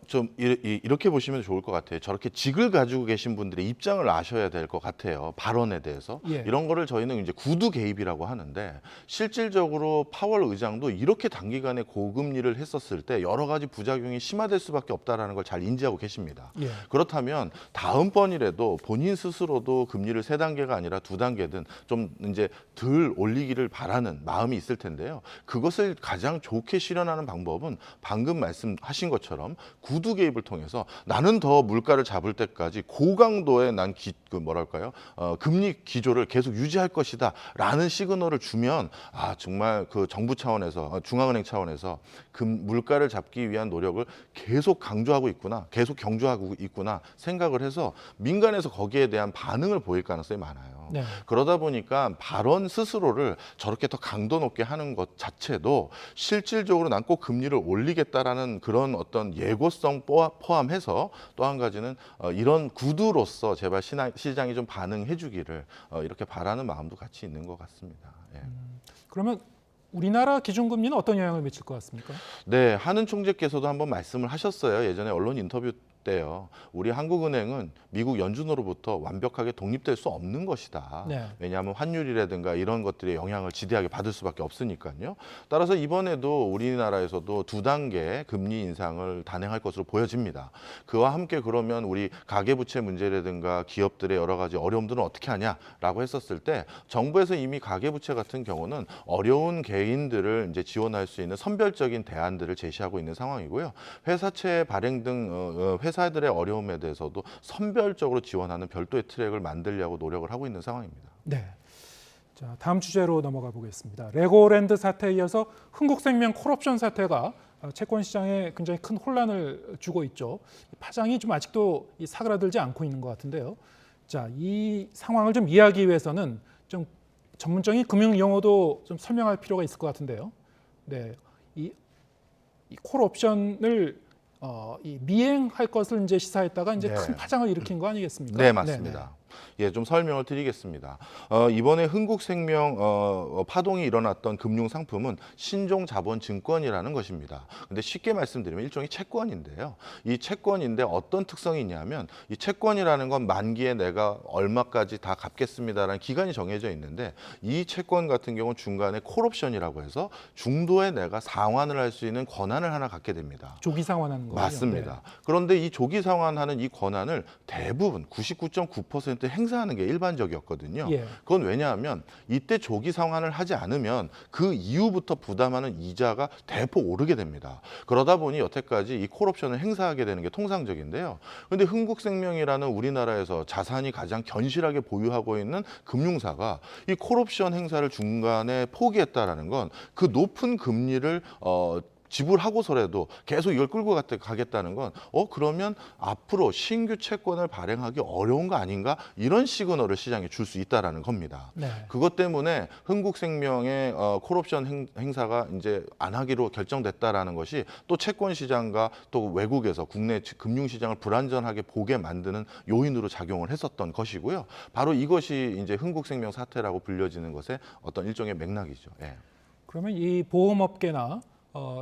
좀 이렇게 보시면 좋을 것 같아요. 저렇게 직을 가지고 계신 분들의 입장을 아셔야 될 것 같아요. 발언에 대해서. 예. 이런 거를 저희는 이제 구두 개입이라고 하는데 실질적으로 파월 의장도 이렇게 단기간에 고금리를 했었을 때 여러 가지 부작용이 심화될 수밖에 없다라는 걸 잘 인지하고 계십니다. 예. 그렇다면 다음번이라도 본인 스스로도 금리를 3단계가 아니라 2단계든 좀 이제 덜 올리기를 바라는 마음이 있을 텐데요. 그것을 가장 좋게 실현하는 방법은 방금 말씀하신 것처럼 구두 개입을 통해서 나는 더 물가를 잡을 때까지 고강도의 금리 기조를 계속 유지할 것이다 라는 시그널을 주면 정말 그 정부 차원에서 중앙은행 차원에서 물가를 잡기 위한 노력을 계속 강조하고 있구나, 계속 경조하고 있구나 생각을 해서 민간에서 거기에 대한 반응을 보일 가능성이 많아요. 네. 그러다 보니까 발언 스스로를 저렇게 더 강도 높게 하는 것 자체도 실질적으로 난 꼭 금리를 올리겠다라는 그런 어떤 예고성 포함해서 또 한 가지는 이런 구두로서 제발 시장이 좀 반응해 주기를 이렇게 바라는 마음도 같이 있는 것 같습니다. 예. 그러면 우리나라 기준금리는 어떤 영향을 미칠 것 같습니까? 네, 한은 총재께서도 한번 말씀을 하셨어요. 예전에 언론 인터뷰 때요. 우리 한국은행은 미국 연준으로부터 완벽하게 독립될 수 없는 것이다. 네. 왜냐하면 환율이라든가 이런 것들의 영향을 지대하게 받을 수밖에 없으니까요. 따라서 이번에도 우리나라에서도 2단계 금리 인상을 단행할 것으로 보여집니다. 그와 함께 그러면 우리 가계부채 문제라든가 기업들의 여러 가지 어려움들은 어떻게 하냐라고 했었을 때 정부에서 이미 가계부채 같은 경우는 어려운 개인들을 이제 지원할 수 있는 선별적인 대안들을 제시하고 있는 상황이고요. 회사채 발행 등 회사들의 어려움에 대해서도 선별적으로 지원하는 별도의 트랙을 만들려고 노력을 하고 있는 상황입니다. 네. 자, 다음 주제로 넘어가 보겠습니다. 레고랜드 사태에 이어서 흥국생명 콜옵션 사태가 채권 시장에 굉장히 큰 혼란을 주고 있죠. 파장이 좀 아직도 사그라들지 않고 있는 것 같은데요. 자, 이 상황을 좀 이해하기 위해서는 좀 전문적인 금융 용어도 좀 설명할 필요가 있을 것 같은데요. 네, 이 콜옵션을 미행할 것을 이제 시사했다가 이제 큰 파장을 일으킨 거 아니겠습니까? 네, 맞습니다. 예, 좀 설명을 드리겠습니다. 이번에 흥국생명 파동이 일어났던 금융상품은 신종자본증권이라는 것입니다. 근데 쉽게 말씀드리면 일종의 채권인데요. 이 채권인데 어떤 특성이 있냐면 이 채권이라는 건 만기에 내가 얼마까지 다 갚겠습니다라는 기간이 정해져 있는데 이 채권 같은 경우는 중간에 콜옵션이라고 해서 중도에 내가 상환을 할 수 있는 권한을 하나 갖게 됩니다. 조기 상환하는 거예요. 맞습니다. 네. 그런데 이 조기 상환하는 이 권한을 대부분 99.9% 행사하는 게 일반적이었거든요. 예. 그건 왜냐하면 이때 조기 상환을 하지 않으면 그 이후부터 부담하는 이자가 대폭 오르게 됩니다. 그러다 보니 여태까지 이 콜옵션을 행사하게 되는 게 통상적인데요. 그런데 흥국생명이라는 우리나라에서 자산이 가장 견실하게 보유하고 있는 금융사가 이 콜옵션 행사를 중간에 포기했다라는 건 그 높은 금리를 지불하고서라도 계속 이걸 끌고 가겠다는 건 그러면 앞으로 신규 채권을 발행하기 어려운 거 아닌가 이런 시그널을 시장에 줄 수 있다라는 겁니다. 네. 그것 때문에 흥국생명의 콜옵션 행사가 이제 안 하기로 결정됐다라는 것이 또 채권 시장과 또 외국에서 국내 금융 시장을 불안전하게 보게 만드는 요인으로 작용을 했었던 것이고요. 바로 이것이 이제 흥국생명 사태라고 불려지는 것의 어떤 일종의 맥락이죠. 예. 그러면 이 보험업계나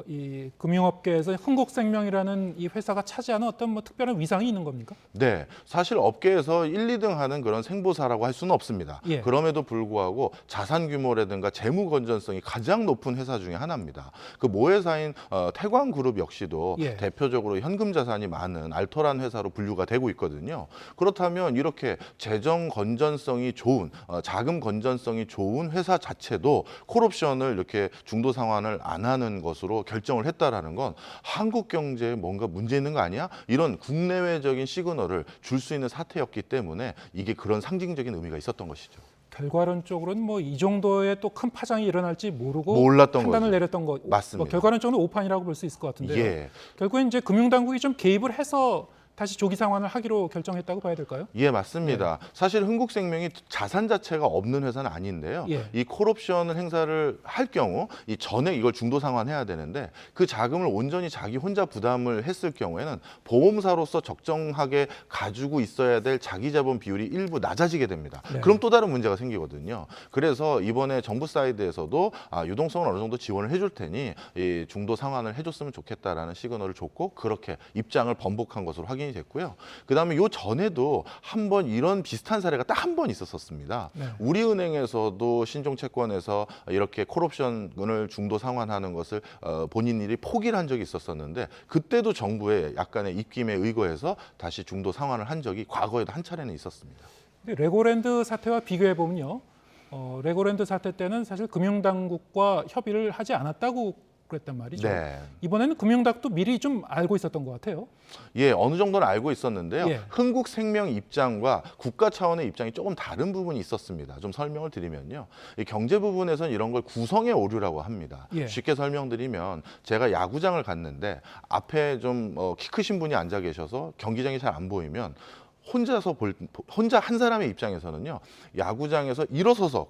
이 금융업계에서 흥국생명이라는 이 회사가 차지하는 어떤 특별한 위상이 있는 겁니까? 네, 사실 업계에서 1, 2등 하는 그런 생보사라고 할 수는 없습니다. 예. 그럼에도 불구하고 자산 규모라든가 재무 건전성이 가장 높은 회사 중에 하나입니다. 그 모회사인 태광그룹 역시도 예. 대표적으로 현금 자산이 많은 알토란 회사로 분류가 되고 있거든요. 그렇다면 이렇게 재정 건전성이 좋은 자금 건전성이 좋은 회사 자체도 콜옵션을 이렇게 중도 상환을 안 하는 것으로 결정을 했다라는 건 한국 경제에 뭔가 문제 있는 거 아니야? 이런 국내외적인 시그널을 줄 수 있는 사태였기 때문에 이게 그런 상징적인 의미가 있었던 것이죠. 결과론적으로는 이 정도의 또 큰 파장이 일어날지 모르고 몰랐던 판단을 거죠. 내렸던 거 맞습니다. 결과론적으로는 오판이라고 볼 수 있을 것 같은데요. 예. 결국엔 이제 금융당국이 좀 개입을 해서 다시 조기 상환을 하기로 결정했다고 봐야 될까요? 예, 맞습니다. 사실 흥국생명이 자산 자체가 없는 회사는 아닌데요. 예. 이 콜옵션을 행사를 할 경우 이 전액 이걸 중도 상환해야 되는데 그 자금을 온전히 자기 혼자 부담을 했을 경우에는 보험사로서 적정하게 가지고 있어야 될 자기 자본 비율이 일부 낮아지게 됩니다. 네. 그럼 또 다른 문제가 생기거든요. 그래서 이번에 정부 사이드에서도 유동성을 어느 정도 지원을 해줄 테니 이 중도 상환을 해줬으면 좋겠다라는 시그널을 줬고 그렇게 입장을 번복한 것으로 확인이 됐고요. 그다음에 요 전에도 한 번 이런 비슷한 사례가 딱 한 번 있었습니다. 네. 우리은행에서도 신종채권에서 이렇게 콜옵션을 중도 상환하는 것을 본인들이 포기를 한 적이 있었었는데 그때도 정부의 약간의 입김에 의거해서 다시 중도 상환을 한 적이 과거에도 한 차례는 있었습니다. 레고랜드 사태와 비교해 보면요, 레고랜드 사태 때는 사실 금융당국과 협의를 하지 않았다고 그랬단 말이죠. 네. 이번에는 금융당국도 미리 좀 알고 있었던 것 같아요. 예, 어느 정도는 알고 있었는데요. 예. 흥국생명 입장과 국가 차원의 입장이 조금 다른 부분이 있었습니다. 좀 설명을 드리면요. 이 경제 부분에서는 이런 걸 구성의 오류라고 합니다. 예. 쉽게 설명드리면 제가 야구장을 갔는데 앞에 좀 키 크신 분이 앉아 계셔서 경기장이 잘 안 보이면 혼자 한 사람의 입장에서는요, 야구장에서 일어서서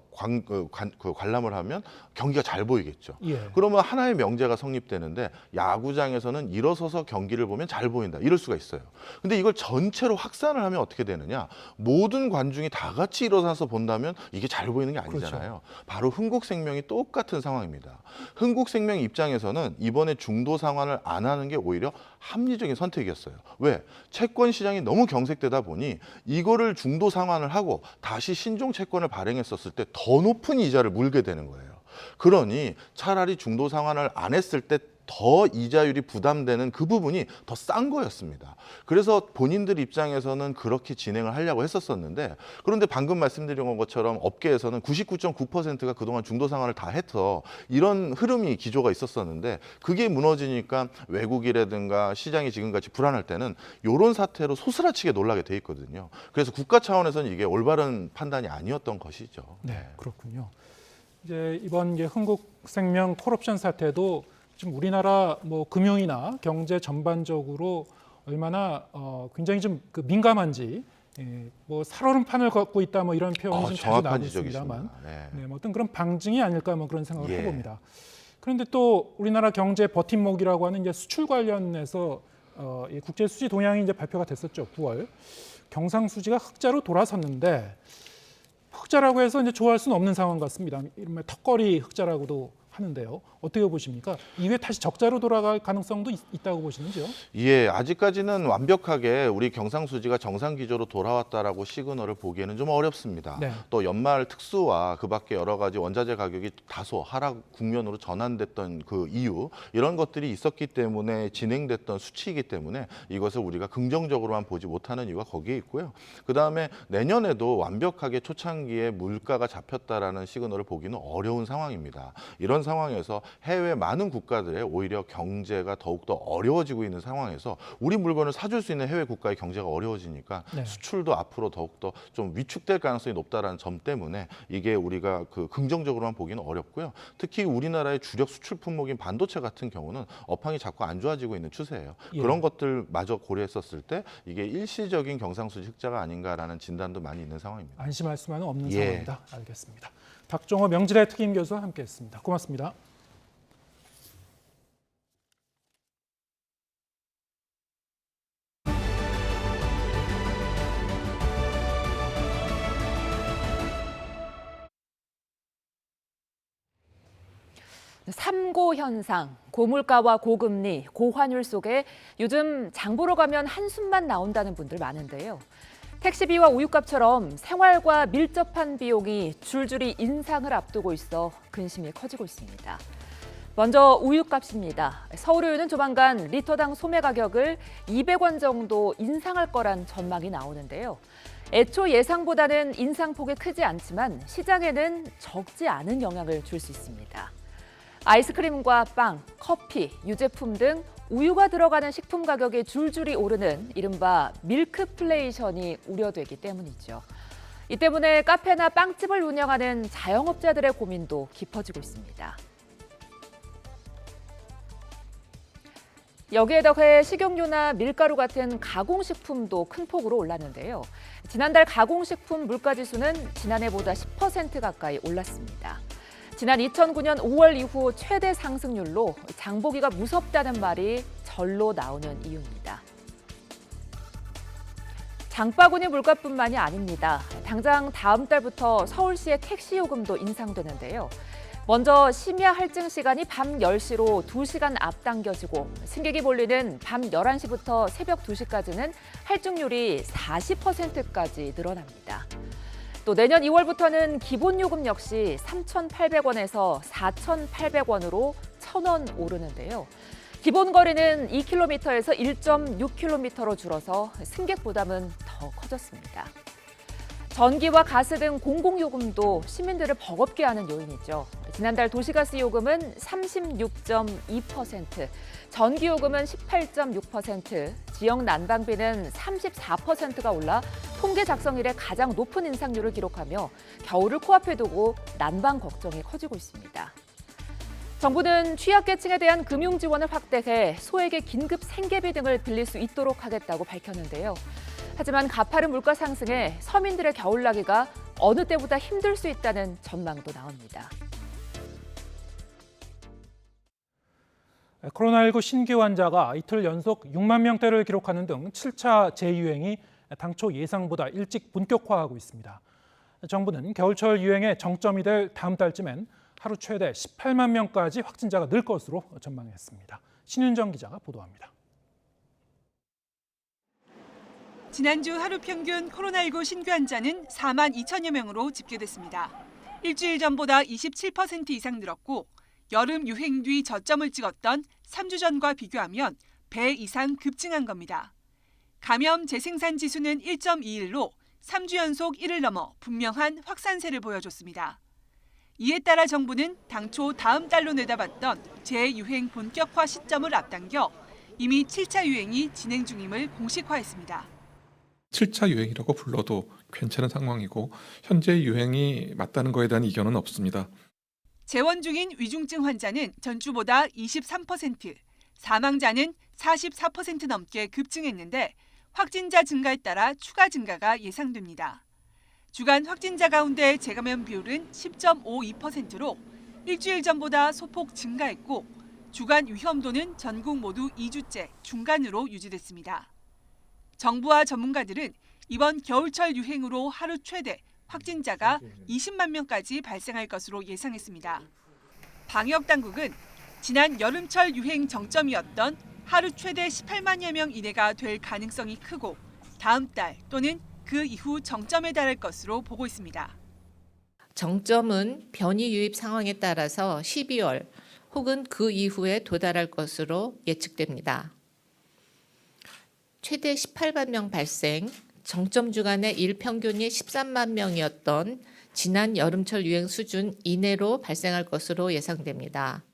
관람을 하면 경기가 잘 보이겠죠. 예. 그러면 하나의 명제가 성립되는데 야구장에서는 일어서서 경기를 보면 잘 보인다, 이럴 수가 있어요. 근데 이걸 전체로 확산을 하면 어떻게 되느냐, 모든 관중이 다 같이 일어나서 본다면 이게 잘 보이는 게 아니잖아요. 그렇죠. 바로 흥국생명이 똑같은 상황입니다. 흥국생명 입장에서는 이번에 중도 상환을 안 하는 게 오히려 합리적인 선택이었어요. 왜? 채권 시장이 너무 경색되다 보니 이거를 중도 상환을 하고 다시 신종 채권을 발행했었을 때 더 높은 이자를 물게 되는 거예요. 그러니 차라리 중도 상환을 안 했을 때 더 이자율이 부담되는 그 부분이 더 싼 거였습니다. 그래서 본인들 입장에서는 그렇게 진행을 하려고 했었는데, 그런데 방금 말씀드린 것처럼 업계에서는 99.9%가 그동안 중도 상환을 다 해서 이런 흐름이 기조가 있었었는데, 그게 무너지니까 외국이라든가 시장이 지금같이 불안할 때는 이런 사태로 소스라치게 놀라게 돼 있거든요. 그래서 국가 차원에서는 이게 올바른 판단이 아니었던 것이죠. 네, 그렇군요. 이제 이번 흥국생명 콜옵션 사태도 지금 우리나라 뭐 금융이나 경제 전반적으로 얼마나 굉장히 좀 그 민감한지, 뭐 살얼음판을 걷고 있다 뭐 이런 표현이 좀 자주 나오고 있습니다만, 네, 뭐 어떤 그런 방증이 아닐까 뭐 그런 생각을 해봅니다. 그런데 또 우리나라 경제 버팀목이라고 하는 이제 수출 관련해서 국제 수지 동향이 이제 발표가 됐었죠. 9월 경상수지가 흑자로 돌아섰는데, 흑자라고 해서 이제 좋아할 수는 없는 상황 같습니다. 이른바 턱걸이 흑자라고도 하는데요. 어떻게 보십니까? 이후에 다시 적자로 돌아갈 가능성도 있다고 보시는지요? 예, 아직까지는 완벽하게 우리 경상수지가 정상 기조로 돌아왔다라고 시그널을 보기에는 좀 어렵습니다. 네. 또 연말 특수와 그밖에 여러 가지 원자재 가격이 다소 하락 국면으로 전환됐던 그 이유, 이런 것들이 있었기 때문에 진행됐던 수치이기 때문에 이것을 우리가 긍정적으로만 보지 못하는 이유가 거기에 있고요. 그다음에 내년에도 완벽하게 초창기에 물가가 잡혔다라는 시그널을 보기는 어려운 상황입니다. 이런 상황에서 해외 많은 국가들의 오히려 경제가 더욱더 어려워지고 있는 상황에서 우리 물건을 사줄 수 있는 해외 국가의 경제가 어려워지니까 네. 수출도 앞으로 더욱더 좀 위축될 가능성이 높다라는 점 때문에 이게 우리가 그 긍정적으로만 보기는 어렵고요. 특히 우리나라의 주력 수출 품목인 반도체 같은 경우는 업황이 자꾸 안 좋아지고 있는 추세예요. 예. 그런 것들마저 고려했었을 때 이게 일시적인 경상수지 흑자가 아닌가라는 진단도 많이 있는 상황입니다. 안심할 수만은 없는 예. 상황이다. 알겠습니다. 박종호 명지대 특임 교수와 함께했습니다. 고맙습니다. 삼고 현상, 고물가와 고금리, 고환율 속에 요즘 장 보러 가면 한숨만 나온다는 분들 많은데요. 택시비와 우유값처럼 생활과 밀접한 비용이 줄줄이 인상을 앞두고 있어 근심이 커지고 있습니다. 먼저 우유값입니다. 서울우유는 조만간 리터당 소매 가격을 200원 정도 인상할 거란 전망이 나오는데요. 애초 예상보다는 인상폭이 크지 않지만 시장에는 적지 않은 영향을 줄 수 있습니다. 아이스크림과 빵, 커피, 유제품 등 우유가 들어가는 식품 가격이 줄줄이 오르는 이른바 밀크플레이션이 우려되기 때문이죠. 이 때문에 카페나 빵집을 운영하는 자영업자들의 고민도 깊어지고 있습니다. 여기에 더해 식용유나 밀가루 같은 가공식품도 큰 폭으로 올랐는데요. 지난달 가공식품 물가지수는 지난해보다 10% 가까이 올랐습니다. 지난 2009년 5월 이후 최대 상승률로 장보기가 무섭다는 말이 절로 나오는 이유입니다. 장바구니 물가뿐만이 아닙니다. 당장 다음 달부터 서울시의 택시 요금도 인상되는데요. 먼저 심야 할증 시간이 밤 10시로 2시간 앞당겨지고 승객이 몰리는 밤 11시부터 새벽 2시까지는 할증률이 40%까지 늘어납니다. 또 내년 2월부터는 기본요금 역시 3,800원에서 4,800원으로 1,000원 오르는데요. 기본 거리는 2km에서 1.6km로 줄어서 승객 부담은 더 커졌습니다. 전기와 가스 등 공공요금도 시민들을 버겁게 하는 요인이죠. 지난달 도시가스 요금은 36.2%, 전기요금은 18.6%, 지역 난방비는 34%가 올라 통계 작성 이래 가장 높은 인상률을 기록하며 겨울을 코앞에 두고 난방 걱정이 커지고 있습니다. 정부는 취약계층에 대한 금융 지원을 확대해 소액의 긴급 생계비 등을 빌릴 수 있도록 하겠다고 밝혔는데요. 하지만 가파른 물가 상승에 서민들의 겨울나기가 어느 때보다 힘들 수 있다는 전망도 나옵니다. 코로나19 신규 환자가 이틀 연속 6만 명대를 기록하는 등 7차 재유행이 당초 예상보다 일찍 본격화하고 있습니다. 정부는 겨울철 유행의 정점이 될 다음 달쯤엔 하루 최대 18만 명까지 확진자가 늘 것으로 전망했습니다. 신윤정 기자가 보도합니다. 지난주 하루 평균 코로나19 신규 환자는 4만 2천여 명으로 집계됐습니다. 일주일 전보다 27% 이상 늘었고 여름 유행 뒤 저점을 찍었던 3주 전과 비교하면 배 이상 급증한 겁니다. 감염 재생산 지수는 1.21로 3주 연속 1을 넘어 분명한 확산세를 보여줬습니다. 이에 따라 정부는 당초 다음 달로 내다봤던 재유행 본격화 시점을 앞당겨 이미 7차 유행이 진행 중임을 공식화했습니다. 7차 유행이라고 불러도 괜찮은 상황이고 현재 유행이 맞다는 거에 대한 이견은 없습니다. 재원 중인 위중증 환자는 전주보다 23%, 사망자는 44% 넘게 급증했는데 확진자 증가에 따라 추가 증가가 예상됩니다. 주간 확진자 가운데 재감염 비율은 10.52%로 일주일 전보다 소폭 증가했고 주간 위험도는 전국 모두 2주째 중간으로 유지됐습니다. 정부와 전문가들은 이번 겨울철 유행으로 하루 최대 확진자가 20만 명까지 발생할 것으로 예상했습니다. 방역당국은 지난 여름철 유행 정점이었던 하루 최대 18만여 명 이내가 될 가능성이 크고 다음 달 또는 그 이후 정점에 달할 것으로 보고 있습니다. 정점은 변이 유입 상황에 따라서 12월 혹은 그 이후에 도달할 것으로 예측됩니다. 최대 18만 명 발생, 정점 주간의 일평균이 13만 명이었던 지난 여름철 유행 수준 이내로 발생할 것으로 예상됩니다.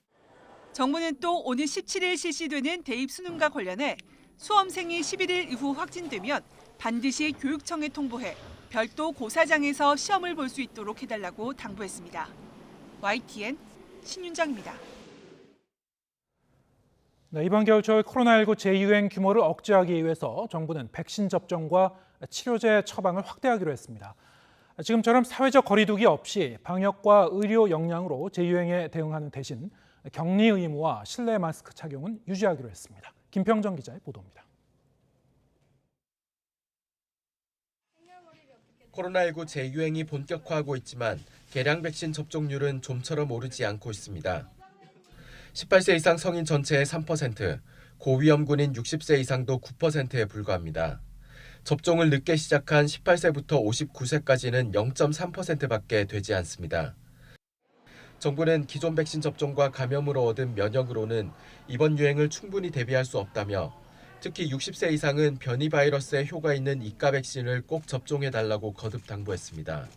정부는 또 오늘 17일 실시되는 대입 수능과 관련해 수험생이 11일 이후 확진되면 반드시 교육청에 통보해 별도 고사장에서 시험을 볼 수 있도록 해달라고 당부했습니다. YTN 신윤정입니다. 네, 이번 겨울철 코로나19 재유행 규모를 억제하기 위해서 정부는 백신 접종과 치료제 처방을 확대하기로 했습니다. 지금처럼 사회적 거리두기 없이 방역과 의료 역량으로 재유행에 대응하는 대신 격리 의무와 실내 마스크 착용은 유지하기로 했습니다. 김평정 기자의 보도입니다. 코로나19 재유행이 본격화하고 있지만 개량 백신 접종률은 좀처럼 오르지 않고 있습니다. 18세 이상 성인 전체의 3%, 고위험군인 60세 이상도 9%에 불과합니다. 접종을 늦게 시작한 18세부터 59세까지는 0.3%밖에 되지 않습니다. 정부는 기존 백신 접종과 감염으로 얻은 면역으로는 이번 유행을 충분히 대비할 수 없다며 특히 60세 이상은 변이 바이러스에 효과 있는 이가 백신을 꼭 접종해달라고 거듭 당부했습니다.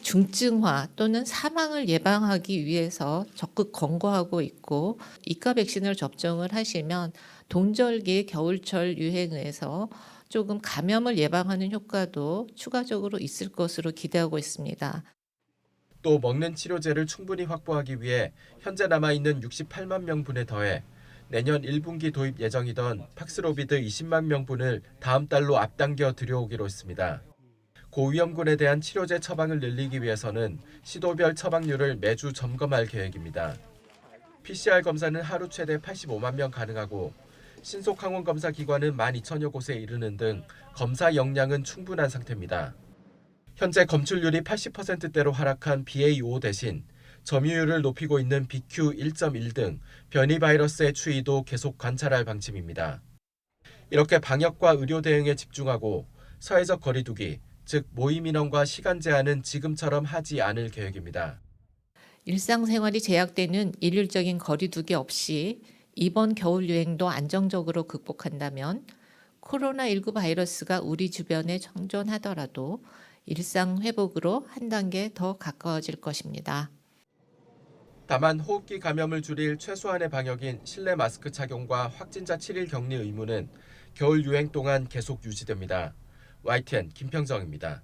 중증화 또는 사망을 예방하기 위해서 적극 권고하고 있고 이가 백신을 접종을 하시면 동절기 겨울철 유행에서 조금 감염을 예방하는 효과도 추가적으로 있을 것으로 기대하고 있습니다. 또 먹는 치료제를 충분히 확보하기 위해 현재 남아있는 68만 명분에 더해 내년 1분기 도입 예정이던 팍스로비드 20만 명분을 다음 달로 앞당겨 들여오기로 했습니다. 고위험군에 대한 치료제 처방을 늘리기 위해서는 시도별 처방률을 매주 점검할 계획입니다. PCR 검사는 하루 최대 85만 명 가능하고 신속 항원 검사 기관은 12,000여 곳에 이르는 등 검사 역량은 충분한 상태입니다. 현재 검출률이 80%대로 하락한 BA.5 대신 점유율을 높이고 있는 BQ.1.1 등 변이 바이러스의 추이도 계속 관찰할 방침입니다. 이렇게 방역과 의료 대응에 집중하고 사회적 거리두기, 즉 모임 인원과 시간 제한은 지금처럼 하지 않을 계획입니다. 일상생활이 제약되는 일률적인 거리두기 없이 이번 겨울 유행도 안정적으로 극복한다면 코로나19 바이러스가 우리 주변에 정존하더라도 일상 회복으로 한 단계 더 가까워질 것입니다. 다만 호흡기 감염을 줄일 최소한의 방역인 실내 마스크 착용과 확진자 7일 격리 의무는 겨울 유행 동안 계속 유지됩니다. YTN 김평정입니다.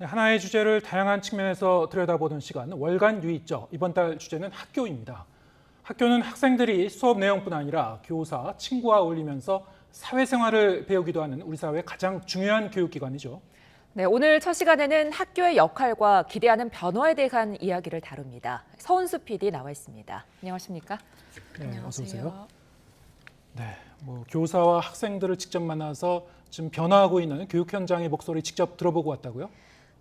네, 하나의 주제를 다양한 측면에서 들여다보는 시간, 월간 유의점. 이번 달 주제는 학교입니다. 학교는 학생들이 수업 내용뿐 아니라 교사, 친구와 어울리면서 사회생활을 배우기도 하는 우리 사회의 가장 중요한 교육기관이죠. 네, 오늘 첫 시간에는 학교의 역할과 기대하는 변화에 대한 이야기를 다룹니다. 서은수 PD 나와 있습니다. 안녕하십니까? 네, 어서 오세요. 네, 교사와 학생들을 직접 만나서 지금 변화하고 있는 교육 현장의 목소리 직접 들어보고 왔다고요?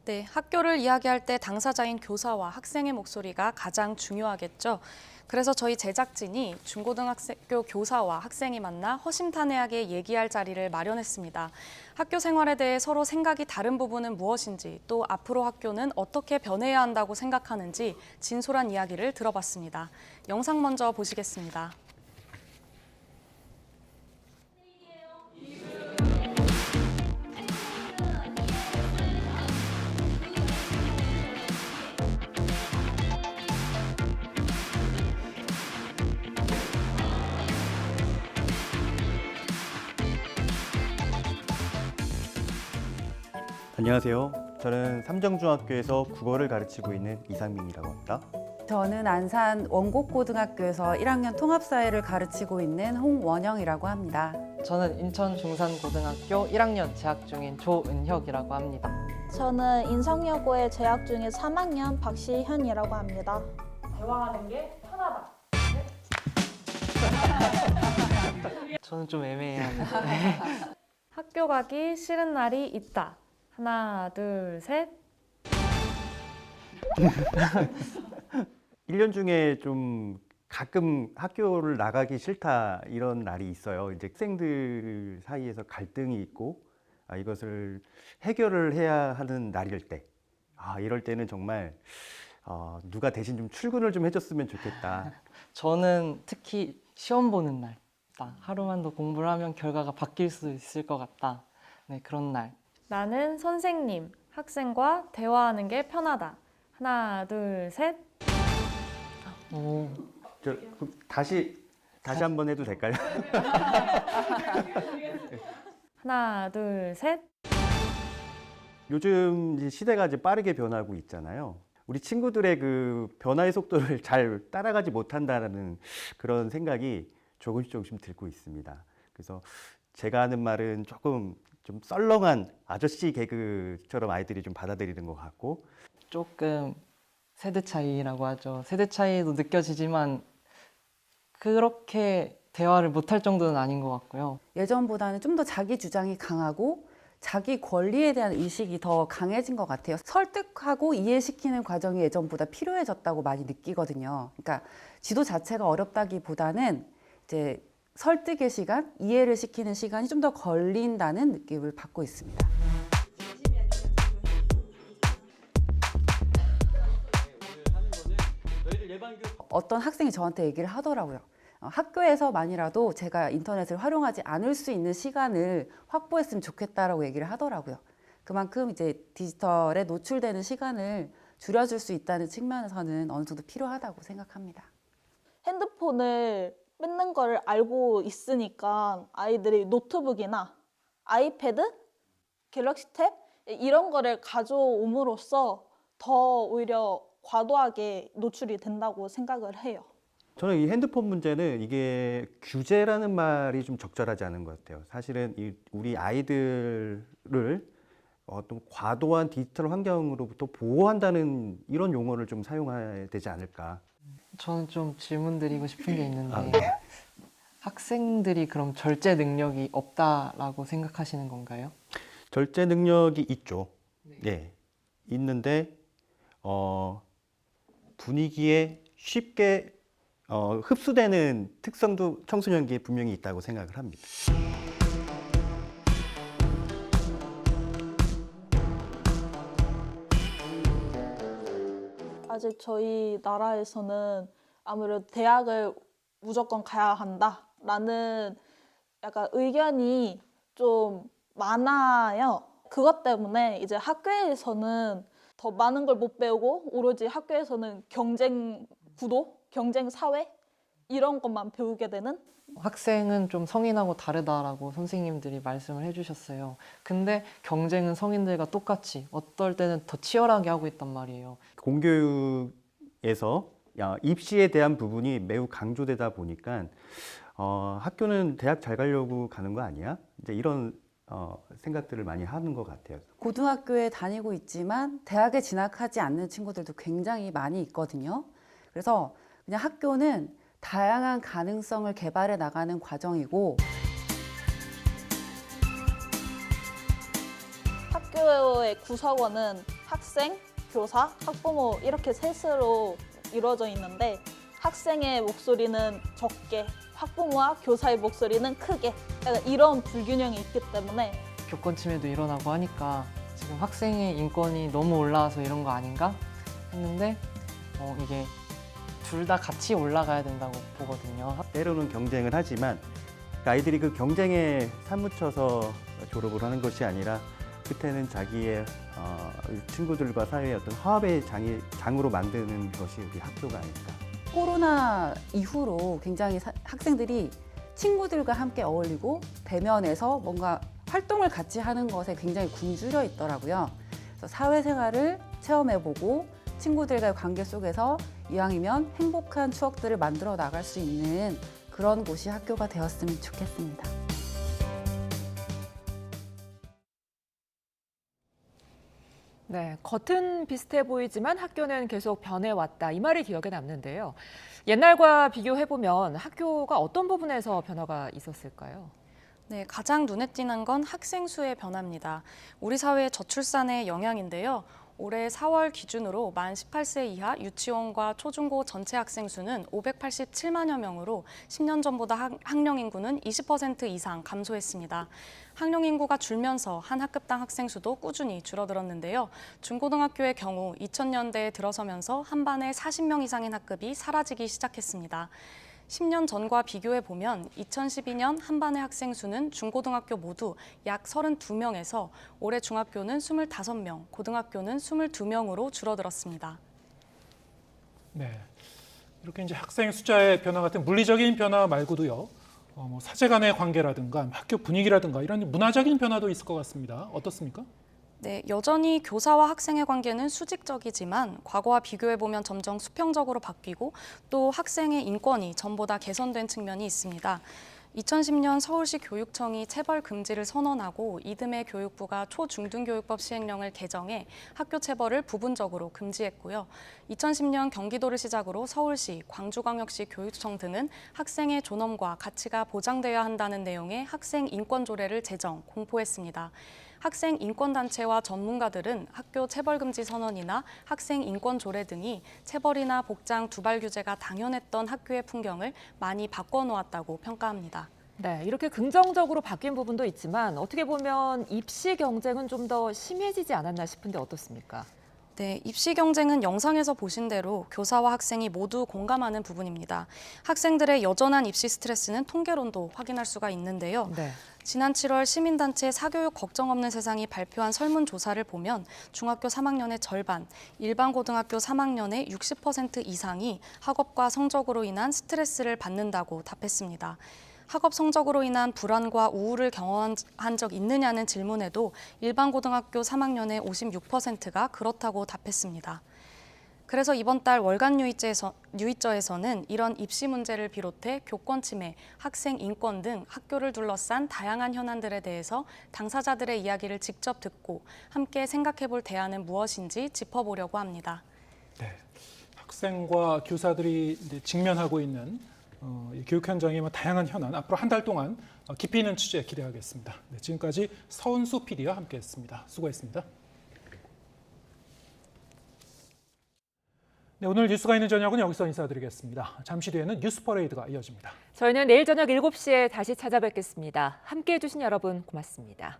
네, 학교를 이야기할 때 당사자인 교사와 학생의 목소리가 가장 중요하겠죠. 그래서 저희 제작진이 중고등학교 교사와 학생이 만나 허심탄회하게 얘기할 자리를 마련했습니다. 학교 생활에 대해 서로 생각이 다른 부분은 무엇인지, 또 앞으로 학교는 어떻게 변해야 한다고 생각하는지 진솔한 이야기를 들어봤습니다. 영상 먼저 보시겠습니다. 안녕하세요. 저는 삼정중학교에서 국어를 가르치고 있는 이상민이라고 합니다. 저는 안산 원곡고등학교에서 1학년 통합사회를 가르치고 있는 홍원영이라고 합니다. 저는 인천 중산고등학교 1학년 재학 중인 조은혁이라고 합니다. 저는 인성여고에 재학 중인 3학년 박시현이라고 합니다. 대화하는 게 편하다. 저는 좀 애매해요. 학교 가기 싫은 날이 있다. 하나, 둘, 셋. 1년 중에 좀 가끔 학교를 나가기 싫다 이런 날이 있어요. 이제 학생들 사이에서 갈등이 있고 이것을 해결을 해야 하는 날일 때, 이럴 때는 정말 누가 대신 좀 출근을 좀 해줬으면 좋겠다. 저는 특히 시험 보는 날, 하루만 더 공부를 하면 결과가 바뀔 수 있을 것 같다. 네, 그런 날. 나는 선생님, 학생과 대화하는 게 편하다. 하나, 둘, 셋. 다시 한번 해도 될까요? 하나, 둘, 셋. 요즘 이제 시대가 이제 빠르게 변하고 있잖아요. 우리 친구들의 그 변화의 속도를 잘 따라가지 못한다는 그런 생각이 조금씩 들고 있습니다. 그래서 제가 하는 말은 조금 좀 썰렁한 아저씨 개그처럼 아이들이 좀 받아들이는 것 같고, 조금 세대 차이라고 하죠. 세대 차이도 느껴지지만 그렇게 대화를 못할 정도는 아닌 것 같고요. 예전보다는 좀 더 자기 주장이 강하고 자기 권리에 대한 의식이 더 강해진 것 같아요. 설득하고 이해시키는 과정이 예전보다 필요해졌다고 많이 느끼거든요. 그러니까 지도 자체가 어렵다기보다는 이제 설득의 시간, 이해를 시키는 시간이 좀 더 걸린다는 느낌을 받고 있습니다. 어떤 학생이 저한테 얘기를 하더라고요. 학교에서만이라도 제가 인터넷을 활용하지 않을 수 있는 시간을 확보했으면 좋겠다라고 얘기를 하더라고요. 그만큼 이제 디지털에 노출되는 시간을 줄여줄 수 있다는 측면에서는 어느 정도 필요하다고 생각합니다. 핸드폰을 뺏는 걸 알고 있으니까 아이들이 노트북이나 아이패드, 갤럭시 탭 이런 거를 가져옴으로써 더 오히려 과도하게 노출이 된다고 생각을 해요. 저는 이 핸드폰 문제는 이게 규제라는 말이 좀 적절하지 않은 것 같아요. 사실은 우리 아이들을 어떤 과도한 디지털 환경으로부터 보호한다는 이런 용어를 좀 사용해야 되지 않을까. 저는 좀 질문 드리고 싶은 게 있는데 학생들이 그럼 절제 능력이 없다라고 생각하시는 건가요? 절제 능력이 있죠. 네. 있는데 분위기에 쉽게 흡수되는 특성도 청소년기에 분명히 있다고 생각을 합니다. 아직 저희 나라에서는 아무래도 대학을 무조건 가야 한다라는 약간 의견이 좀 많아요. 그것 때문에 이제 학교에서는 더 많은 걸 못 배우고 오로지 학교에서는 경쟁 구도, 경쟁 사회 이런 것만 배우게 되는? 학생은 좀 성인하고 다르다라고 선생님들이 말씀을 해주셨어요. 근데 경쟁은 성인들과 똑같이 어떨 때는 더 치열하게 하고 있단 말이에요. 공교육에서 입시에 대한 부분이 매우 강조되다 보니까 학교는 대학 잘 가려고 가는 거 아니야? 이제 이런 생각들을 많이 하는 것 같아요. 고등학교에 다니고 있지만 대학에 진학하지 않는 친구들도 굉장히 많이 있거든요. 그래서 그냥 학교는 다양한 가능성을 개발해 나가는 과정이고 학교의 구성원은 학생, 교사, 학부모 이렇게 셋으로 이루어져 있는데 학생의 목소리는 적게, 학부모와 교사의 목소리는 크게 약간 이런 불균형이 있기 때문에 교권 침해도 일어나고 하니까 지금 학생의 인권이 너무 올라와서 이런 거 아닌가 했는데 이게 둘 다 같이 올라가야 된다고 보거든요. 때로는 경쟁을 하지만 아이들이 그 경쟁에 사무쳐서 졸업을 하는 것이 아니라 끝에는 자기의 친구들과 사회의 어떤 화합의 장으로 만드는 것이 우리 학교가 아닐까. 코로나 이후로 굉장히 학생들이 친구들과 함께 어울리고 대면에서 뭔가 활동을 같이 하는 것에 굉장히 굶주려 있더라고요. 그래서 사회생활을 체험해보고 친구들과의 관계 속에서 이왕이면 행복한 추억들을 만들어 나갈 수 있는 그런 곳이 학교가 되었으면 좋겠습니다. 네, 겉은 비슷해 보이지만 학교는 계속 변해왔다. 이 말이 기억에 남는데요. 옛날과 비교해보면 학교가 어떤 부분에서 변화가 있었을까요? 네, 가장 눈에 띄는 건 학생 수의 변화입니다. 우리 사회의 저출산의 영향인데요. 올해 4월 기준으로 만 18세 이하 유치원과 초중고 전체 학생 수는 587만여 명으로 10년 전보다 학령 인구는 20% 이상 감소했습니다. 학령 인구가 줄면서 한 학급당 학생 수도 꾸준히 줄어들었는데요. 중고등학교의 경우 2000년대에 들어서면서 한 반에 40명 이상인 학급이 사라지기 시작했습니다. 10년 전과 비교해 보면 2012년 한 반의 학생 수는 중고등학교 모두 약 32명에서 올해 중학교는 25명, 고등학교는 22명으로 줄어들었습니다. 네, 이렇게 이제 학생 숫자의 변화 같은 물리적인 변화 말고도요, 사제 간의 관계라든가 학교 분위기라든가 이런 문화적인 변화도 있을 것 같습니다. 어떻습니까? 네, 여전히 교사와 학생의 관계는 수직적이지만 과거와 비교해보면 점점 수평적으로 바뀌고 또 학생의 인권이 전보다 개선된 측면이 있습니다. 2010년 서울시 교육청이 체벌 금지를 선언하고 이듬해 교육부가 초중등교육법 시행령을 개정해 학교 체벌을 부분적으로 금지했고요. 2010년 경기도를 시작으로 서울시, 광주광역시 교육청 등은 학생의 존엄과 가치가 보장되어야 한다는 내용의 학생 인권 조례를 제정, 공포했습니다. 학생 인권단체와 전문가들은 학교 체벌금지 선언이나 학생 인권 조례 등이 체벌이나 복장, 두발 규제가 당연했던 학교의 풍경을 많이 바꿔놓았다고 평가합니다. 네, 이렇게 긍정적으로 바뀐 부분도 있지만 어떻게 보면 입시 경쟁은 좀 더 심해지지 않았나 싶은데 어떻습니까? 네, 입시 경쟁은 영상에서 보신 대로 교사와 학생이 모두 공감하는 부분입니다. 학생들의 여전한 입시 스트레스는 통계론도 확인할 수가 있는데요. 네. 지난 7월 시민단체 사교육 걱정 없는 세상이 발표한 설문조사를 보면 중학교 3학년의 절반, 일반 고등학교 3학년의 60% 이상이 학업과 성적으로 인한 스트레스를 받는다고 답했습니다. 학업 성적으로 인한 불안과 우울을 경험한 적 있느냐는 질문에도 일반 고등학교 3학년의 56%가 그렇다고 답했습니다. 그래서 이번 달 월간 뉴이저에서는 이런 입시 문제를 비롯해 교권 침해, 학생 인권 등 학교를 둘러싼 다양한 현안들에 대해서 당사자들의 이야기를 직접 듣고 함께 생각해볼 대안은 무엇인지 짚어보려고 합니다. 네, 학생과 교사들이 이제 직면하고 있는 교육 현장의 다양한 현안, 앞으로 한 달 동안 깊이 있는 취재 기대하겠습니다. 네, 지금까지 서은수 PD와 함께했습니다. 수고했습니다. 네, 오늘 뉴스가 있는 저녁은 여기서 인사드리겠습니다. 잠시 뒤에는 뉴스 퍼레이드가 이어집니다. 저희는 내일 저녁 7시에 다시 찾아뵙겠습니다. 함께해 주신 여러분 고맙습니다.